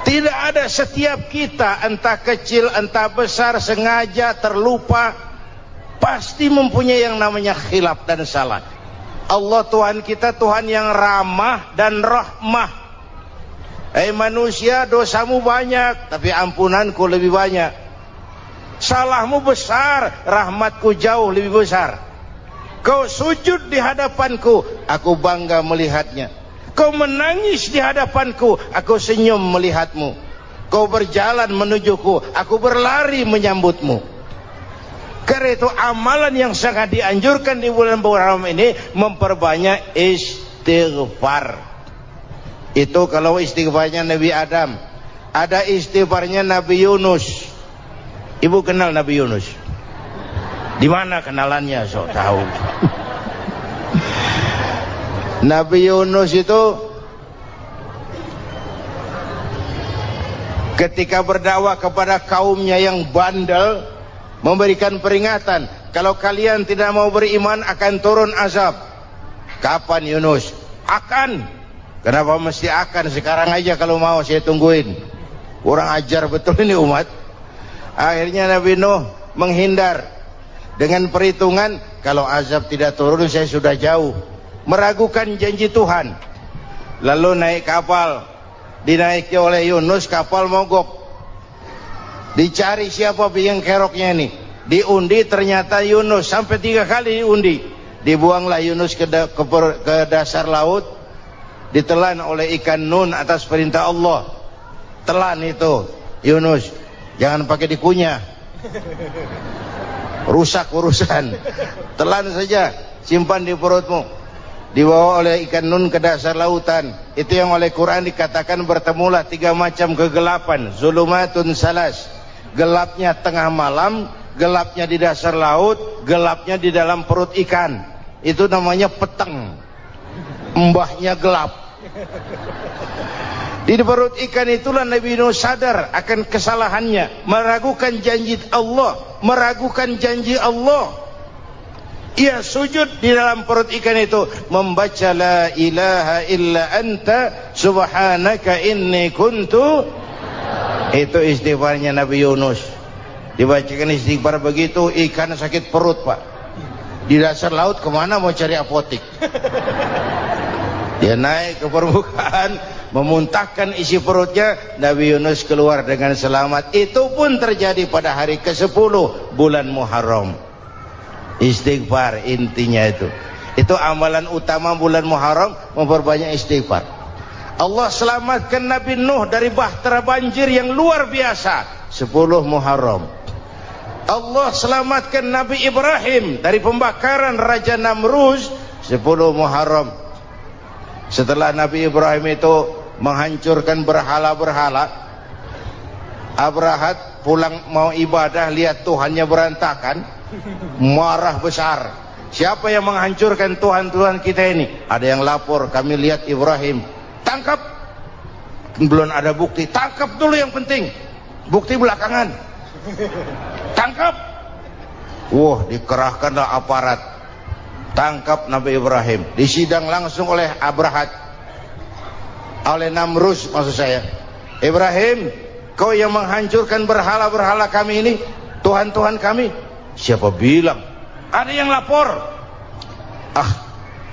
Tidak ada, setiap kita entah kecil entah besar, sengaja terlupa, pasti mempunyai yang namanya khilaf dan salah. Allah Tuhan kita Tuhan yang ramah dan rahmah. Manusia, dosamu banyak tapi ampunanku lebih banyak. Salahmu besar, rahmatku jauh lebih besar. Kau sujud di hadapanku, aku bangga melihatnya. Kau menangis di hadapanku, aku senyum melihatmu. Kau berjalan menujuku, aku berlari menyambutmu. Karena itu amalan yang sangat dianjurkan di bulan Muharram ini memperbanyak istighfar. Itu kalau istighfarnya Nabi Adam. Ada istighfarnya Nabi Yunus. Ibu kenal Nabi Yunus? Di mana kenalannya? Sok tahu. Nabi Yunus itu ketika berdakwah kepada kaumnya yang bandel, memberikan peringatan, kalau kalian tidak mau beriman akan turun azab. Kapan Yunus? Akan. Kenapa mesti akan? Sekarang aja kalau mau, saya tungguin. Kurang ajar betul ini umat. Akhirnya Nabi Nuh menghindar dengan perhitungan, kalau azab tidak turun saya sudah jauh. Meragukan janji Tuhan. Lalu naik kapal, dinaiki oleh Yunus, kapal mogok. Dicari siapa biang keroknya ini. Diundi, ternyata Yunus. Sampai 3 kali diundi. Dibuanglah Yunus ke dasar laut. Ditelan oleh ikan Nun atas perintah Allah. Telan itu Yunus, jangan pakai dikunyah, rusak urusan. Telan saja, simpan di perutmu. Dibawa oleh ikan Nun ke dasar lautan. Itu yang oleh Quran dikatakan bertemulah 3 macam kegelapan. Zulumatun salas. Gelapnya tengah malam, gelapnya di dasar laut, gelapnya di dalam perut ikan. Itu namanya peteng. Mbahnya gelap. Di perut ikan itulah Nabi Nuh sadar akan kesalahannya, meragukan janji Allah, meragukan janji Allah. Ia sujud di dalam perut ikan itu, membaca la ilaha illa anta subhanaka inni kuntu. Itu istighfarnya Nabi Yunus. Dibacakan istighfar begitu, ikan sakit perut pak. Di dasar laut kemana mau cari apotik? Dia naik ke permukaan, memuntahkan isi perutnya. Nabi Yunus keluar dengan selamat. Itu pun terjadi pada hari ke-10 bulan Muharram. Istighfar intinya itu. Itu amalan utama bulan Muharram, memperbanyak istighfar. Allah selamatkan Nabi Nuh dari bahtera banjir yang luar biasa 10 Muharram. Allah selamatkan Nabi Ibrahim dari pembakaran Raja Namruz 10 Muharram. Setelah Nabi Ibrahim itu menghancurkan berhala-berhala, Abrahat pulang mau ibadah, lihat Tuhannya berantakan, marah besar. Siapa yang menghancurkan Tuhan-Tuhan kita ini? Ada yang lapor, kami lihat Ibrahim. Tangkap. Belum ada bukti, tangkap dulu yang penting, bukti belakangan. Tangkap. Wah, dikerahkanlah aparat, tangkap Nabi Ibrahim. Disidang langsung oleh Abrahat, oleh Namruz maksud saya. Ibrahim, kau yang menghancurkan berhala-berhala kami ini, Tuhan-Tuhan kami. Siapa bilang? Ada yang lapor.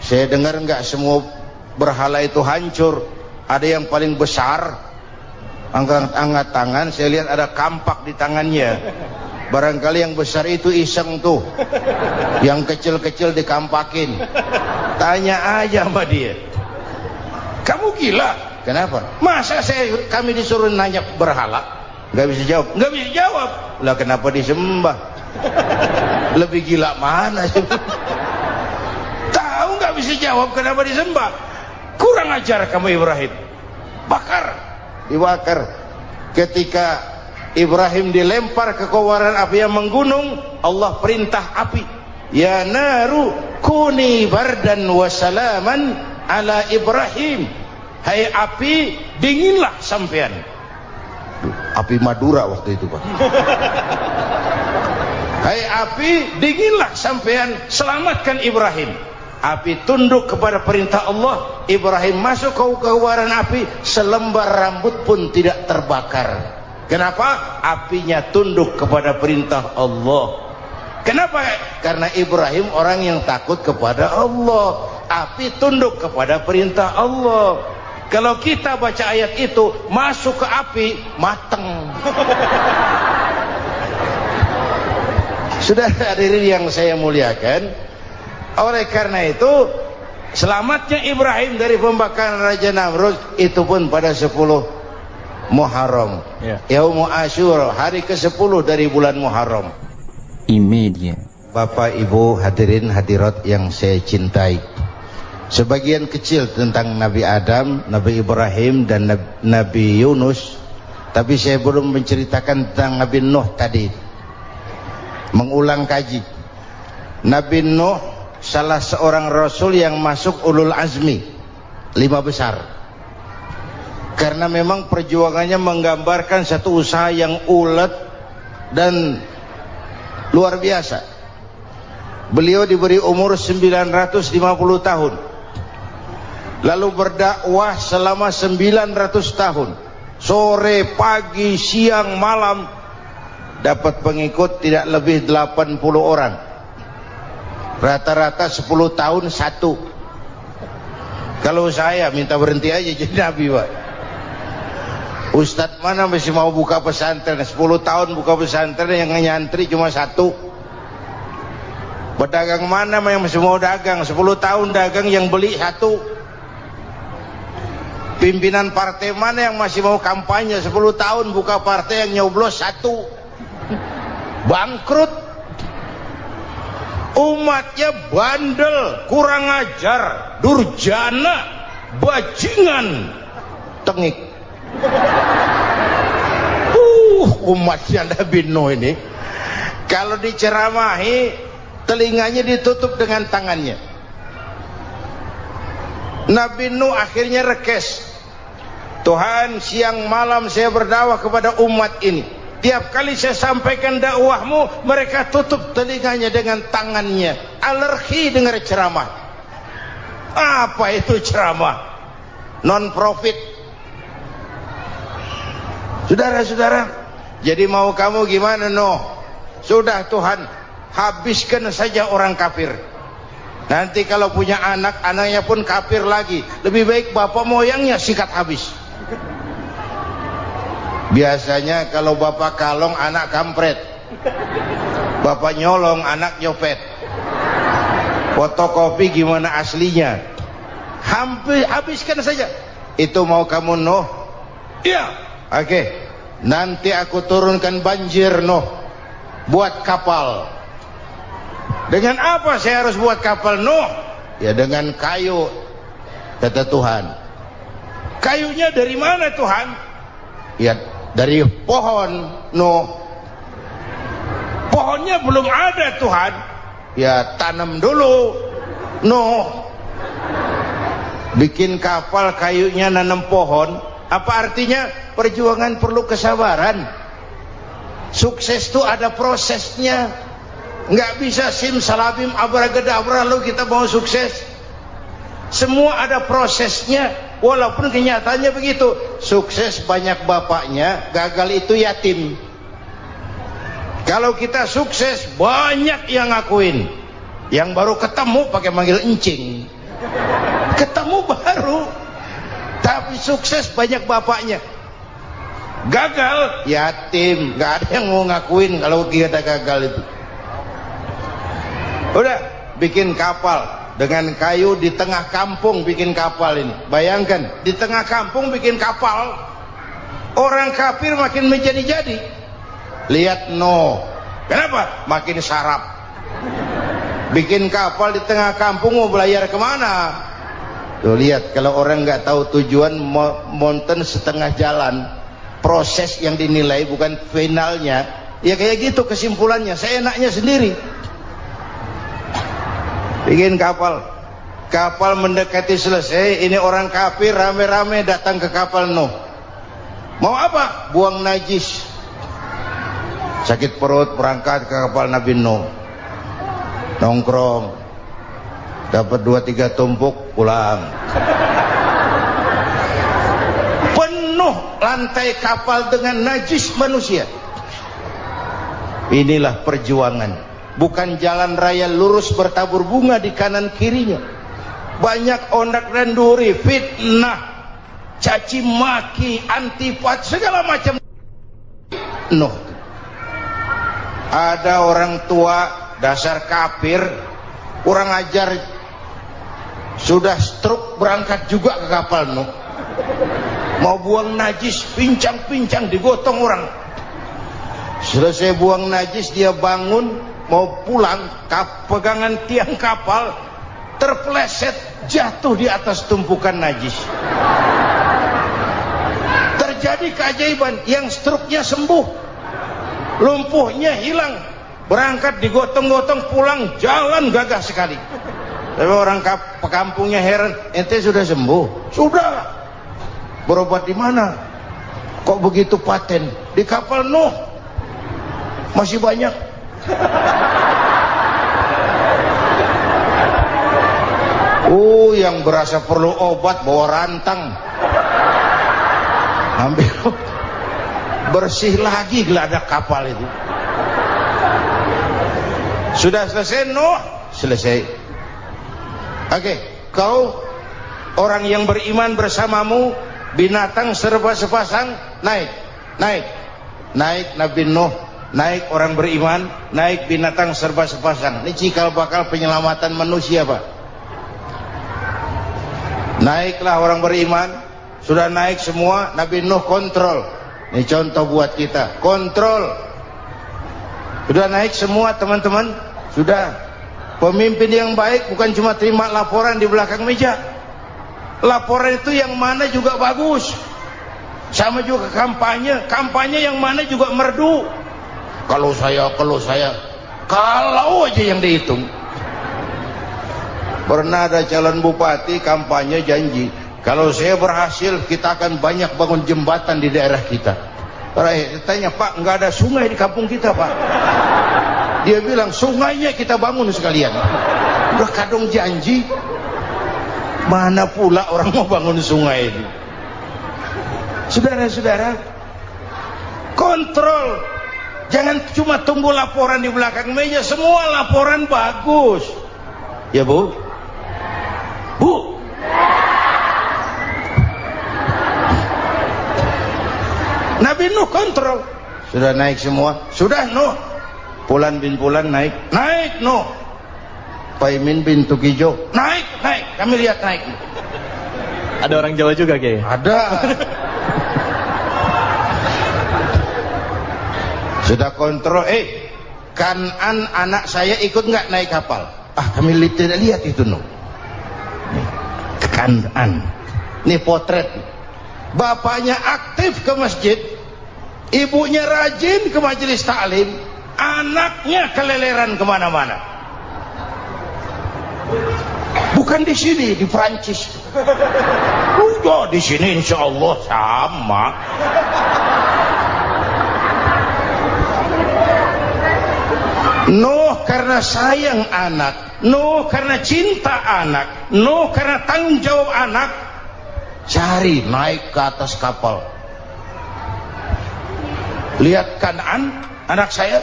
Saya dengar enggak semua berhala itu hancur. Ada yang paling besar, angkat tangan, saya lihat ada kampak di tangannya. Barangkali yang besar itu iseng tuh, yang kecil-kecil dikampakin. Tanya aja sama dia, kamu gila? Kenapa? Masa kami disuruh nanya berhala? Gak bisa jawab. Gak bisa jawab. Lah kenapa disembah? Lebih gila mana sih? Tahu gak bisa jawab kenapa disembah? Kurang ajar kamu Ibrahim. Bakar, dibakar. Ketika Ibrahim dilempar ke kobaran api yang menggunung, Allah perintah api, ya naru kuni bardan wa salaman ala Ibrahim. Hai api, dinginlah sampean. Api Madura waktu itu Pak. Hai api, dinginlah sampean, selamatkan Ibrahim. Api tunduk kepada perintah Allah. Ibrahim masuk ke kobaran api, selembar rambut pun tidak terbakar. Kenapa? Apinya tunduk kepada perintah Allah. Kenapa? Karena Ibrahim orang yang takut kepada Allah. Api tunduk kepada perintah Allah. Kalau kita baca ayat itu, masuk ke api, mateng. Sudah hadirin yang saya muliakan, oleh karena itu selamatnya Ibrahim dari pembakaran Raja Namrud itu pun pada 10 Muharram, Yaumul Asyura, hari ke-10 dari bulan Muharram. Imedia. Bapak Ibu hadirin hadirat yang saya cintai, sebagian kecil tentang Nabi Adam, Nabi Ibrahim dan Nabi Yunus, tapi saya belum menceritakan tentang Nabi Nuh tadi. Mengulang kaji. Nabi Nuh salah seorang rasul yang masuk ulul azmi 5 besar, karena memang perjuangannya menggambarkan satu usaha yang ulet dan luar biasa. Beliau diberi umur 950 tahun, lalu berdakwah selama 900 tahun, sore, pagi, siang, malam, dapat pengikut tidak lebih 80 orang, rata-rata 10 tahun satu. Kalau saya minta berhenti aja jadi nabi, Pak. Ustadz mana masih mau buka pesantren, 10 tahun buka pesantren, yang nyantri cuma satu. Pedagang mana yang masih mau dagang, 10 tahun dagang yang beli satu. Pimpinan partai mana yang masih mau kampanye, 10 tahun buka partai, yang nyoblos satu. Bangkrut. Umatnya bandel, kurang ajar, durjana, bajingan, tengik. Umatnya Nabi Nuh ini kalau diceramahi, telinganya ditutup dengan tangannya. Nabi Nuh akhirnya rekes, Tuhan, siang malam saya berdakwah kepada umat ini, tiap kali saya sampaikan dakwahmu, mereka tutup telinganya dengan tangannya, alergi dengar ceramah. Apa itu ceramah? Non profit. Saudara-saudara, jadi mau kamu gimana, Nuh? Sudah Tuhan, habiskan saja orang kafir. Nanti kalau punya anak, anaknya pun kafir lagi. Lebih baik bapak moyangnya sikat habis. Biasanya kalau bapak kalong, anak kampret. Bapak nyolong, anak nyopet. Fotokopi gimana aslinya? Habiskan saja. Itu mau kamu, Nuh? Iya. Oke, nanti aku turunkan banjir, Nuh. Buat kapal. Dengan apa saya harus buat kapal, Nuh? Ya dengan kayu, kata Tuhan. Kayunya dari mana, Tuhan? Ya dari pohon, Nuh. Pohonnya belum ada, Tuhan. Ya tanam dulu, Nuh. Bikin kapal, kayunya nanam pohon. Apa artinya? Perjuangan perlu kesabaran. Sukses itu ada prosesnya. Nggak bisa simsalabim abracadabra lalu kita mau sukses. Semua ada prosesnya. Walaupun kenyataannya begitu. Sukses banyak bapaknya, gagal itu yatim. Kalau kita sukses banyak yang ngakuin. Yang baru ketemu pakai manggil encing. Ketemu baru, tapi sukses banyak bapaknya. Gagal yatim, nggak ada yang mau ngakuin kalau kita gagal itu. Udah bikin kapal dengan kayu di tengah kampung, bikin kapal ini. Bayangkan di tengah kampung bikin kapal, orang kafir makin menjadi-jadi. Lihat Nuh, kenapa? Makin sarap. Bikin kapal di tengah kampung, mau belayar kemana? Tuh lihat, kalau orang nggak tahu tujuan, mountain setengah jalan. Proses yang dinilai bukan finalnya. Ya kayak gitu kesimpulannya. Saya enaknya sendiri. Bikin kapal, kapal mendekati selesai. Ini orang kafir rame-rame datang ke kapal Nuh. Mau apa? Buang najis. Sakit perut berangkat ke kapal Nabi Nuh. Nongkrong. dapat 2-3 tumpuk, pulang. Penuh lantai kapal dengan najis manusia. Inilah perjuangan, bukan jalan raya lurus bertabur bunga di kanan kirinya. Banyak ondak dan duri, fitnah, caci maki, antipat, segala macam. Nuh, ada orang tua dasar kafir, kurang ajar, sudah stroke berangkat juga ke kapal Nuh. Mau buang najis, pincang-pincang digotong orang. Selesai buang najis, dia bangun mau pulang, pegangan tiang kapal terpeleset, jatuh di atas tumpukan najis. Terjadi keajaiban, yang stroke-nya sembuh, lumpuhnya hilang, berangkat digotong-gotong pulang, jalan gagah sekali. Tapi orang pekampungnya heran, ente sudah sembuh? Sudah. Berobat di mana? Kok begitu paten? Di kapal Nuh. Masih banyak. Yang berasa perlu obat bawa rantang, ambil, bersih lagi geladak kapal itu. Sudah selesai Nuh? Selesai. Oke, kau orang yang beriman bersamamu, binatang serba sepasang, naik Nabi Nuh, naik orang beriman, naik binatang serba sepasang. Ini cikal bakal penyelamatan manusia, Pak. Naiklah orang beriman, sudah naik semua, Nabi Nuh kontrol. Ini contoh buat kita, kontrol. Sudah naik semua teman-teman, sudah. Pemimpin yang baik bukan cuma terima laporan di belakang meja. Laporan itu yang mana juga bagus. Sama juga kampanye, kampanye yang mana juga merdu. Kalau aja yang dihitung. Pernah ada calon bupati kampanye janji, kalau saya berhasil kita akan banyak bangun jembatan di daerah kita. Tanya, Pak, nggak ada sungai di kampung kita, Pak. Dia bilang, sungainya kita bangun sekalian. Udah kadung janji, mana pula orang mau bangun sungai itu. Saudara-saudara, kontrol. Jangan cuma tunggu laporan di belakang meja, semua laporan bagus. Ya Bu? Bu? Nabi Nuh kontrol. Sudah naik semua? Sudah Nuh. Pulan bin Pulan naik. Naik Nuh. Paimin bin Tukijo. Naik. Kami lihat naik. Ada orang Jawa juga, Kiai? Ada. Sudah kontrol. Kanan anak saya ikut nggak naik kapal? Kami tidak lihat itu Nuh. Kanan. Ini potret. Bapaknya aktif ke masjid, ibunya rajin ke majelis taklim, anaknya keleleran kemana-mana. Bukan di sini, di Prancis. Udah di sini insya Allah sama. Nuh karena sayang anak, Nuh karena cinta anak, Nuh karena tanggung jawab anak, cari naik ke atas kapal. Lihat Kanaan, anak saya,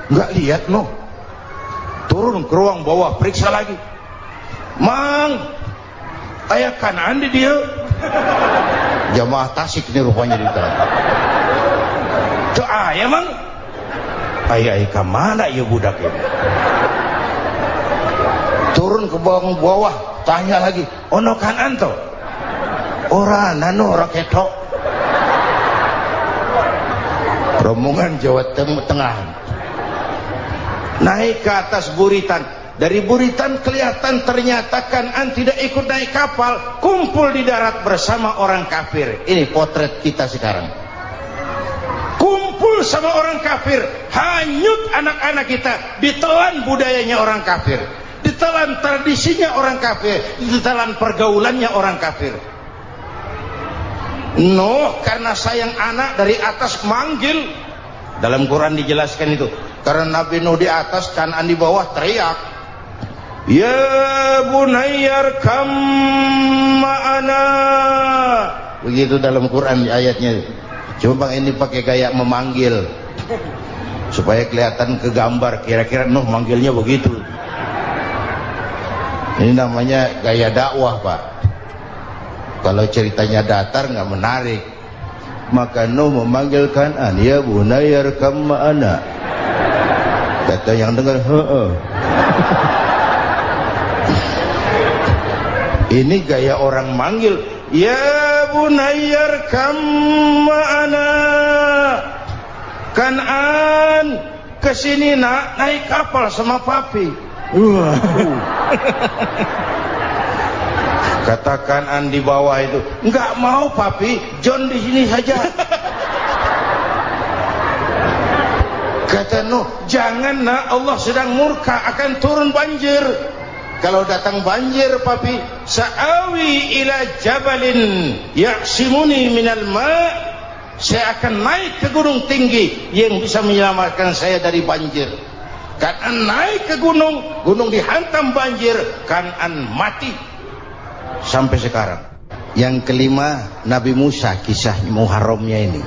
nggak lihat Nuh. Turun ke ruang bawah, periksa lagi. Mang, ayah Kanaan di dia. Jamaah Tasik ini rupanya di dalam. Tuh ayah Mang. Ayah kemana ya budak ini? Turun ke bawah, tanya lagi. Ono Kanaan toh? Orang nano raketok. Rombongan Jawa Tengah naik ke atas buritan. Dari buritan kelihatan ternyata Kanaan tidak ikut naik kapal, kumpul di darat bersama orang kafir. Ini potret kita sekarang. Kumpul sama orang kafir, hanyut anak-anak kita, ditelan budayanya orang kafir, ditelan tradisinya orang kafir, ditelan pergaulannya orang kafir. Nuh karena sayang anak dari atas manggil. Dalam Quran dijelaskan itu. Karena Nabi Nuh di atas, Kanaan di bawah, teriak. Ya bunayyarkam ma'ana. Begitu dalam Quran ayatnya. Cuma Bang ini pakai gaya memanggil supaya kelihatan kegambar, kira-kira Nuh manggilnya begitu. Ini namanya gaya dakwah, Pak. Kalau ceritanya datar nggak menarik, maka Nuh memanggil Kan'an, ya bunayyarkam ma'ana. Kata yang dengar, heeh. Ini gaya orang manggil, ya bunayyarkam ma'ana. Kan'an, kesini nak, naik kapal sama papi. Kata Kan'an di bawah itu, enggak mau papi, John di sini saja. Kata Nuh, jangan nak, Allah sedang murka, akan turun banjir. Kalau datang banjir papi, sa'awi ila jabalin ya'simuni minal ma', saya akan naik ke gunung tinggi yang bisa menyelamatkan saya dari banjir. Kan'an naik ke gunung, gunung dihantam banjir, Kan'an mati sampai sekarang. Yang kelima, Nabi Musa, kisah Muharramnya ini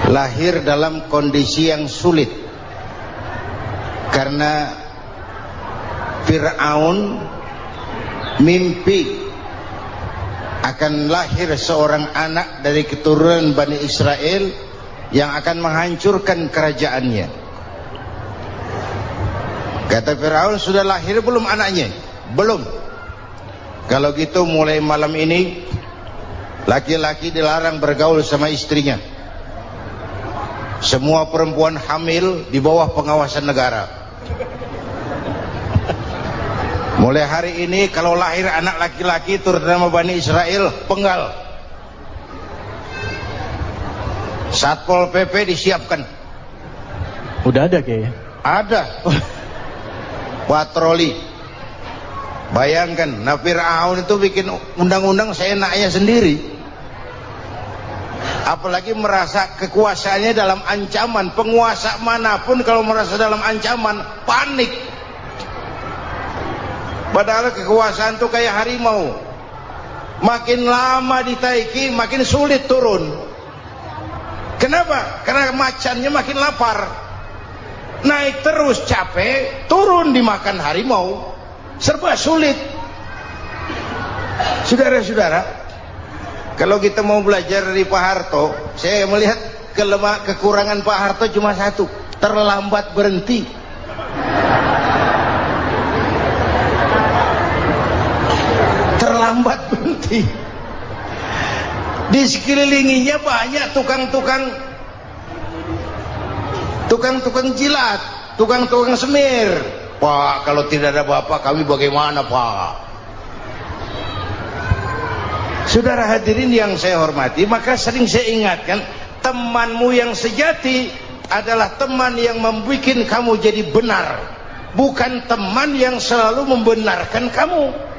lahir dalam kondisi yang sulit karena Fir'aun mimpi akan lahir seorang anak dari keturunan Bani Israel yang akan menghancurkan kerajaannya. Kata Fir'aun, sudah lahir belum anaknya? Belum. Kalau gitu mulai malam ini laki-laki dilarang bergaul sama istrinya. Semua perempuan hamil di bawah pengawasan negara. Mulai hari ini kalau lahir anak laki-laki terutama Bani Israel, penggal. Satpol PP disiapkan. Udah ada kayaknya. Ada. Patroli. Bayangkan, nah Fir'aun itu bikin undang-undang seenaknya sendiri. Apalagi merasa kekuasaannya dalam ancaman. Penguasa manapun kalau merasa dalam ancaman, panik. Padahal kekuasaan itu kayak harimau, makin lama ditaiki makin sulit turun. Kenapa? Karena macannya makin lapar. Naik terus capek, turun dimakan harimau, serba sulit. Saudara-saudara, kalau kita mau belajar dari Pak Harto, saya melihat kekurangan Pak Harto cuma satu, terlambat berhenti. Terlambat berhenti. Di sekelilinginya banyak tukang-tukang jilat, tukang-tukang semir. Pak, kalau tidak ada bapak kami bagaimana, Pak? Saudara hadirin yang saya hormati, maka sering saya ingatkan, temanmu yang sejati adalah teman yang membuat kamu jadi benar, bukan teman yang selalu membenarkan kamu.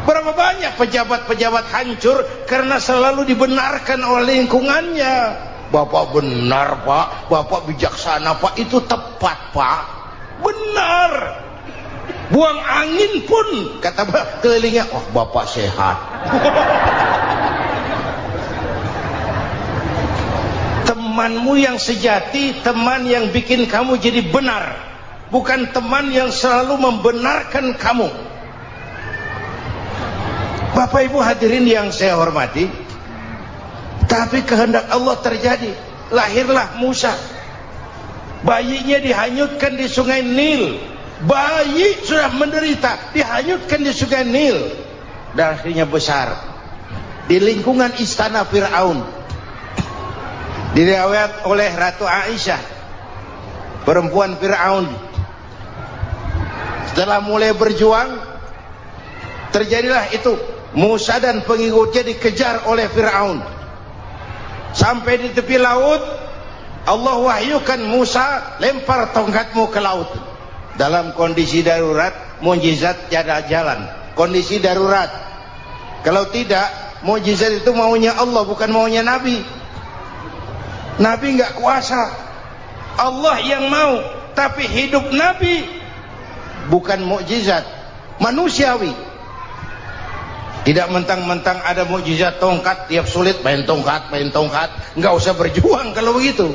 Berapa banyak pejabat-pejabat hancur karena selalu dibenarkan oleh lingkungannya. Bapak benar, Pak. Bapak bijaksana, Pak. Itu tepat, Pak. Benar. Buang angin pun kata kelilingnya, oh Bapak sehat. Temanmu yang sejati, teman yang bikin kamu jadi benar, bukan teman yang selalu membenarkan kamu. Bapak Ibu hadirin yang saya hormati, tapi kehendak Allah terjadi. Lahirlah Musa. Bayinya dihanyutkan di sungai Nil. Bayi sudah menderita, dihanyutkan di sungai Nil. Dan akhirnya besar di lingkungan istana Fir'aun. Diriwayat oleh Ratu Aisyah, perempuan Fir'aun. Setelah mulai berjuang, terjadilah itu. Musa dan pengikutnya dikejar oleh Fir'aun. Sampai di tepi laut, Allah wahyukan Musa, lempar tongkatmu ke laut. Dalam kondisi darurat, mukjizat tiada jalan. Kondisi darurat. Kalau tidak, mukjizat itu maunya Allah, bukan maunya Nabi. Nabi nggak kuasa. Allah yang mau. Tapi hidup Nabi bukan mukjizat manusiawi. Tidak mentang-mentang ada mukjizat tongkat, tiap sulit main tongkat, nggak usah berjuang kalau begitu.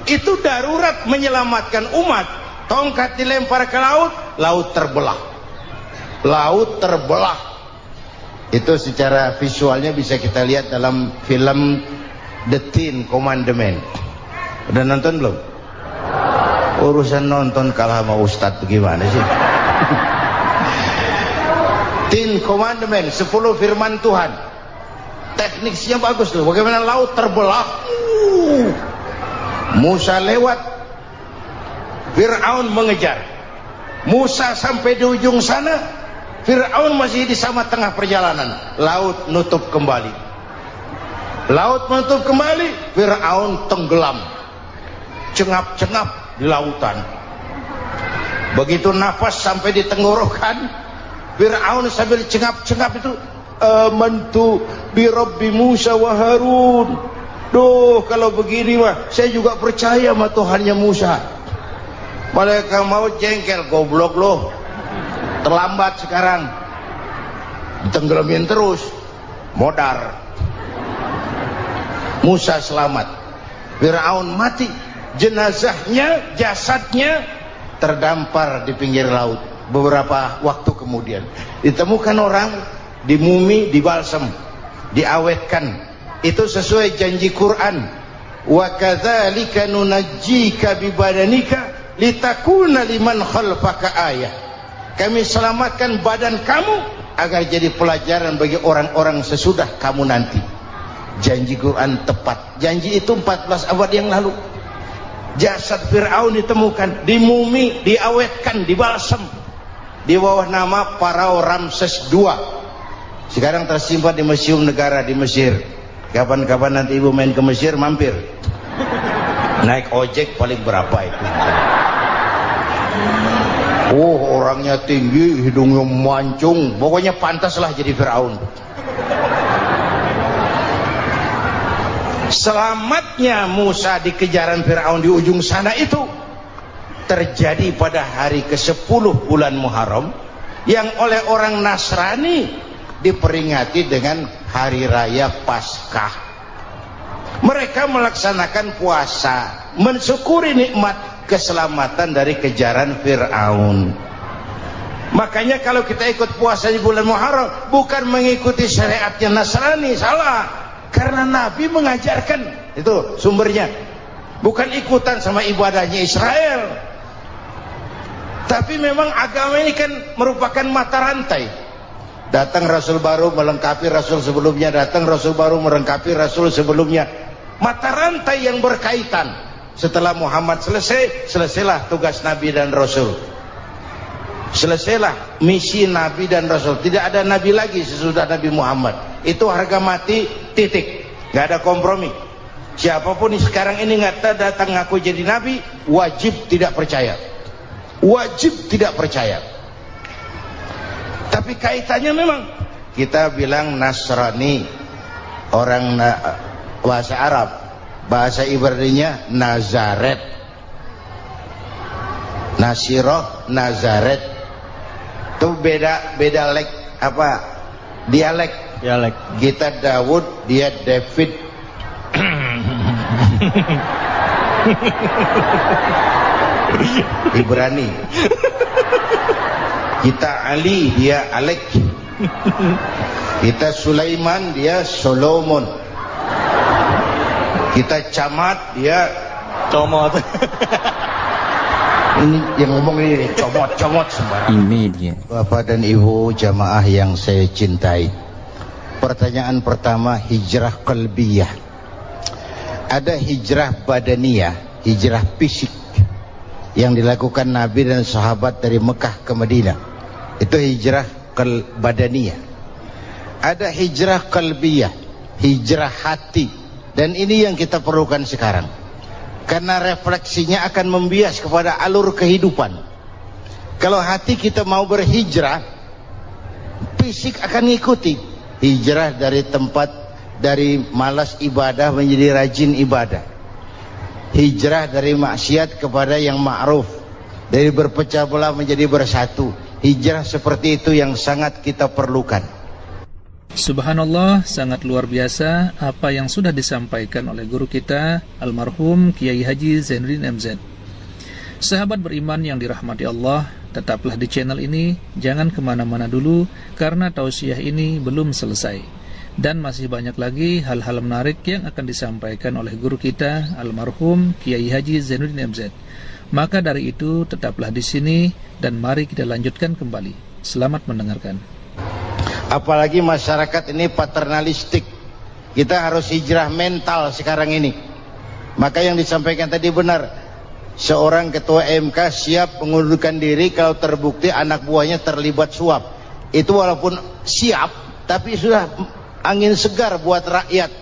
Itu darurat menyelamatkan umat. Tongkat dilempar ke laut, laut terbelah. Itu secara visualnya bisa kita lihat dalam film The Ten Commandments. Udah nonton belum? Urusan nonton kalah sama Ustadz bagaimana sih? Ten Commandments, 10 firman Tuhan. Tekniknya bagus loh. Bagaimana laut terbelah. Musa lewat, Fir'aun mengejar. Musa sampai di ujung sana, Fir'aun masih di sama tengah perjalanan. Laut nutup kembali. Fir'aun tenggelam, cengap-cengap di lautan. Begitu nafas sampai di tenggorokan, Fir'aun sambil cengap-cengap itu, amantu bi Rabbi Musa wa Harun. Duh, kalau begini mah saya juga percaya sama Tuhannya Musa. Malaikat maut jengkel, goblok loh, terlambat sekarang, ditenggelamin terus, modar. Musa selamat, Fir'aun mati, jenazahnya, jasadnya terdampar di pinggir laut. Beberapa waktu kemudian ditemukan orang, dimumi, dibalsem, diawetkan. Itu sesuai janji Quran, wa kadzalika nunajjika bibadanika litakuna liman khalfaka ayah. Kami selamatkan badan kamu agar jadi pelajaran bagi orang-orang sesudah kamu nanti. Janji Quran tepat. Janji itu 14 abad yang lalu. Jasad Fir'aun ditemukan, dimumi, diawetkan, dibalsem di bawah nama Pharao Ramses II. Sekarang tersimpan di Museum Negara di Mesir. Kapan-kapan nanti ibu main ke Mesir, mampir. Naik ojek paling berapa itu? Orangnya tinggi, hidungnya mancung, pokoknya pantaslah jadi Fir'aun. Selamatnya Musa di kejaran Fir'aun di ujung sana itu terjadi pada hari ke-10 bulan Muharram, yang oleh orang Nasrani diperingati dengan hari raya Paskah. Mereka melaksanakan puasa, mensyukuri nikmat keselamatan dari kejaran Fir'aun. Makanya kalau kita ikut puasa di bulan Muharram, bukan mengikuti syariatnya Nasrani, salah. Karena Nabi mengajarkan, itu sumbernya. Bukan ikutan sama ibadahnya Israel. Tapi memang agama ini kan merupakan mata rantai. Datang Rasul baru melengkapi Rasul sebelumnya, datang Rasul baru melengkapi Rasul sebelumnya. Mata rantai yang berkaitan. Setelah Muhammad selesai, selesailah tugas Nabi dan Rasul. Selesailah misi Nabi dan Rasul. Tidak ada Nabi lagi sesudah Nabi Muhammad. Itu harga mati, titik. Gak ada kompromi. Siapapun sekarang ini nggak datang ngaku jadi Nabi, wajib tidak percaya. Wajib tidak percaya. Tapi kaitannya memang, kita bilang Nasrani, orang bahasa Arab, bahasa Ibraninya Nazaret, Nasiroh, Nazaret. Itu beda dialek. Kita Daud, dia David. Ibrani. Kita Ali, dia Alek. Kita Sulaiman, dia Solomon. Kita Camat, dia Comot. Ini yang ngomong ini comot sembarang. Ini dia. Bapak dan Ibu jamaah yang saya cintai, pertanyaan pertama, hijrah qalbiyah. Ada hijrah badaniyah, hijrah fisik yang dilakukan Nabi dan sahabat dari Mekah ke Madinah. Itu hijrah badaniyah. Ada hijrah qalbiyah, hijrah hati. Dan ini yang kita perlukan sekarang. Karena refleksinya akan membias kepada alur kehidupan. Kalau hati kita mau berhijrah, fisik akan ngikuti. Hijrah dari tempat, dari malas ibadah menjadi rajin ibadah. Hijrah dari maksiat kepada yang ma'ruf, Dari berpecah belah menjadi bersatu. Hijrah seperti itu yang sangat kita perlukan. Subhanallah, sangat luar biasa apa yang sudah disampaikan oleh guru kita almarhum Kiai Haji Zainuddin MZ. Sahabat beriman yang dirahmati Allah, tetaplah di channel ini, jangan kemana-mana dulu karena tausiah ini belum selesai. Dan masih banyak lagi hal-hal menarik yang akan disampaikan oleh guru kita almarhum Kiai Haji Zainuddin MZ. Maka dari itu tetaplah di sini dan mari kita lanjutkan kembali. Selamat mendengarkan. Apalagi masyarakat ini paternalistik. Kita harus hijrah mental sekarang ini. Maka yang disampaikan tadi benar. Seorang ketua MK siap mengundurkan diri kalau terbukti anak buahnya terlibat suap. Itu walaupun siap, tapi sudah angin segar buat rakyat.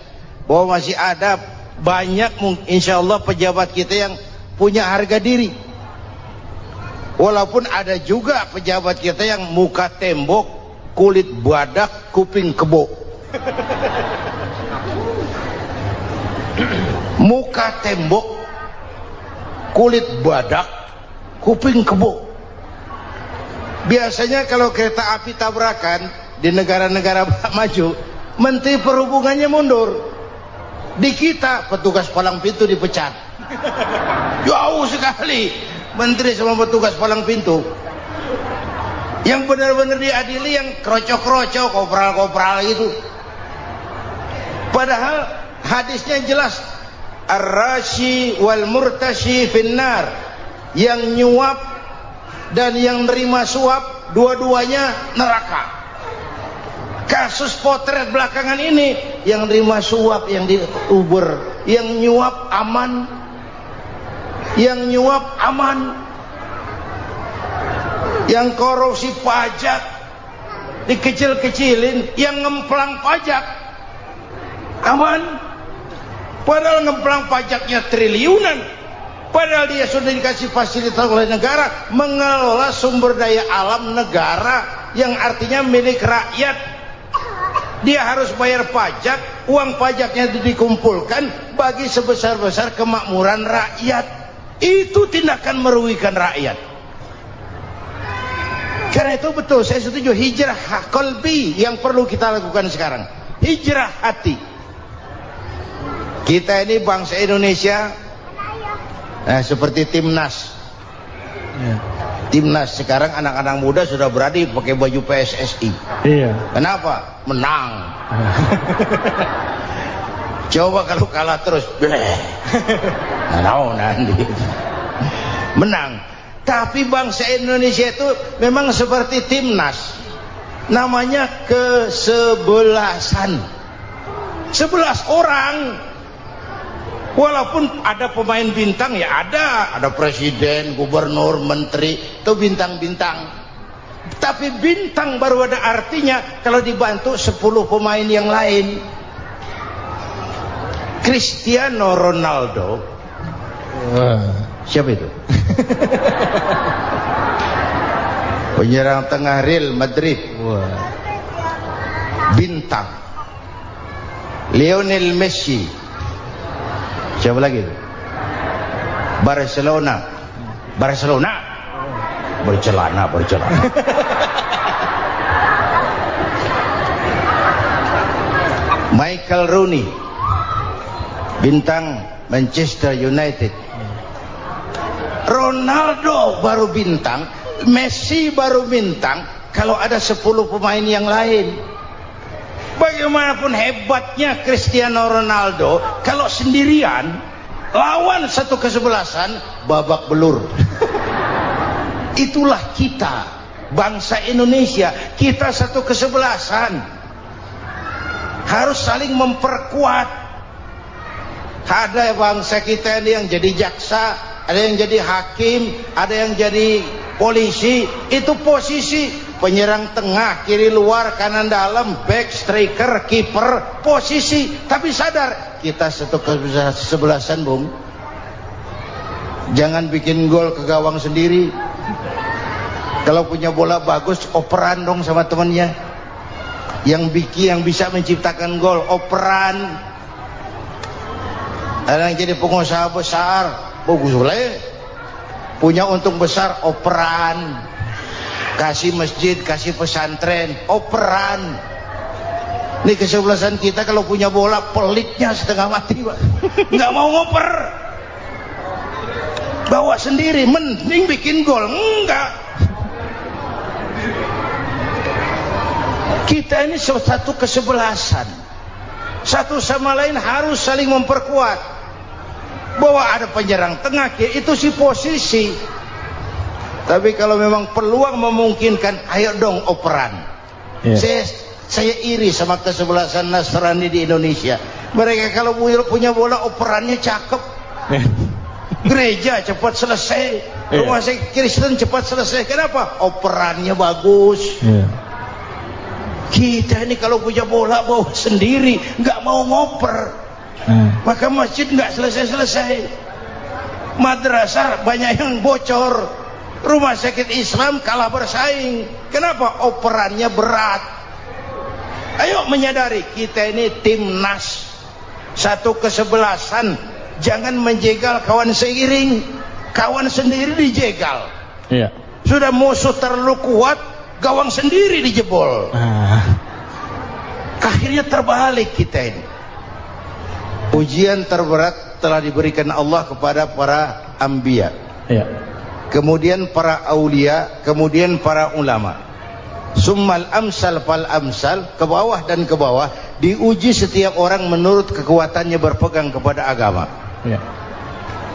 Bahwa masih ada banyak insya Allah pejabat kita yang punya harga diri. Walaupun ada juga pejabat kita yang muka tembok, kulit badak, kuping kebo. Muka tembok, kulit badak, kuping kebo. Biasanya kalau kereta api tabrakan di negara-negara maju, menteri perhubungannya mundur. Di kita petugas palang pintu dipecat. Jauh sekali menteri sama petugas palang pintu. Yang benar-benar diadili yang krocok-krocok, kopral-kopral itu. Padahal hadisnya jelas, ar-rashi wal murtashi finnar. Yang nyuap dan yang nerima suap dua-duanya neraka. Kasus potret belakangan ini, yang nerima suap yang diuber, yang nyuap aman. Yang nyuap aman, yang korupsi pajak dikecil-kecilin, yang ngemplang pajak aman. Padahal ngemplang pajaknya triliunan, padahal dia sudah dikasih fasilitas oleh negara mengelola sumber daya alam negara yang artinya milik rakyat. Dia harus bayar pajak, uang pajaknya dikumpulkan bagi sebesar-besar kemakmuran rakyat. Itu tindakan merugikan rakyat. Karena itu betul, saya setuju, hijrah qalbi yang perlu kita lakukan sekarang. Hijrah hati. Kita ini bangsa Indonesia, seperti timnas. Timnas sekarang anak-anak muda sudah berani pakai baju PSSI. Iya. Kenapa? Menang. Coba kalau kalah terus, nanti menang. Tapi bangsa Indonesia itu memang seperti timnas, namanya kesebelasan. 11 orang. Walaupun ada pemain bintang, ya ada presiden, gubernur, menteri, itu bintang-bintang. Tapi bintang baru ada artinya kalau dibantu 10 pemain yang lain. Cristiano Ronaldo. Siapa itu? Penyerang tengah Real Madrid. Bintang. Lionel Messi. Siapa lagi itu? Barcelona. Bercelana. Michael Rooney, bintang Manchester United. Ronaldo baru bintang, Messi baru bintang kalau ada 10 pemain yang lain. Bagaimanapun hebatnya Cristiano Ronaldo, kalau sendirian lawan satu kesebelasan, babak belur. Itulah kita, bangsa Indonesia. Kita satu kesebelasan, harus saling memperkuat. Ada bangsa kita ini yang jadi jaksa, ada yang jadi hakim, ada yang jadi polisi. Itu posisi penyerang tengah, kiri luar, kanan dalam, back, striker, kiper, posisi. Tapi sadar kita satu kesebelasan, Bung. Jangan bikin gol ke gawang sendiri. Kalau punya bola bagus, operan dong sama temannya. Yang bisa menciptakan gol, operan. Ada yang jadi pengusaha besar, bagus boleh. punya untung besar, operan, kasih masjid, kasih pesantren, operan. Ini kesebelasan kita kalau punya bola pelitnya setengah mati, Pak. Nggak mau ngoper, bawa sendiri, mending bikin gol. Enggak, kita ini satu kesebelasan, satu sama lain harus saling memperkuat. Bahwa ada penyerang tengah itu si posisi. Tapi kalau memang peluang memungkinkan, ayo dong operan. Saya iri sama kesebelasan Nasrani di Indonesia. Mereka kalau punya bola operannya cakep. Gereja cepat selesai, rumah sakit Kristen cepat selesai. Kenapa? Operannya bagus. Kita ini kalau punya bola bawa sendiri, nggak mau ngoper, maka masjid nggak selesai-selesai, madrasah banyak yang bocor, rumah sakit Islam kalah bersaing. Kenapa? Operannya berat. Ayo menyadari kita ini timnas, satu kesebelasan. Jangan menjegal kawan seiring, kawan sendiri dijegal. Sudah musuh terlalu kuat, gawang sendiri dijebol. Akhirnya terbalik kita ini. Ujian terberat telah diberikan Allah kepada para anbiya, kemudian para aulia, kemudian para ulama. Summal amsal fal amsal, ke bawah dan ke bawah, diuji setiap orang menurut kekuatannya berpegang kepada agama.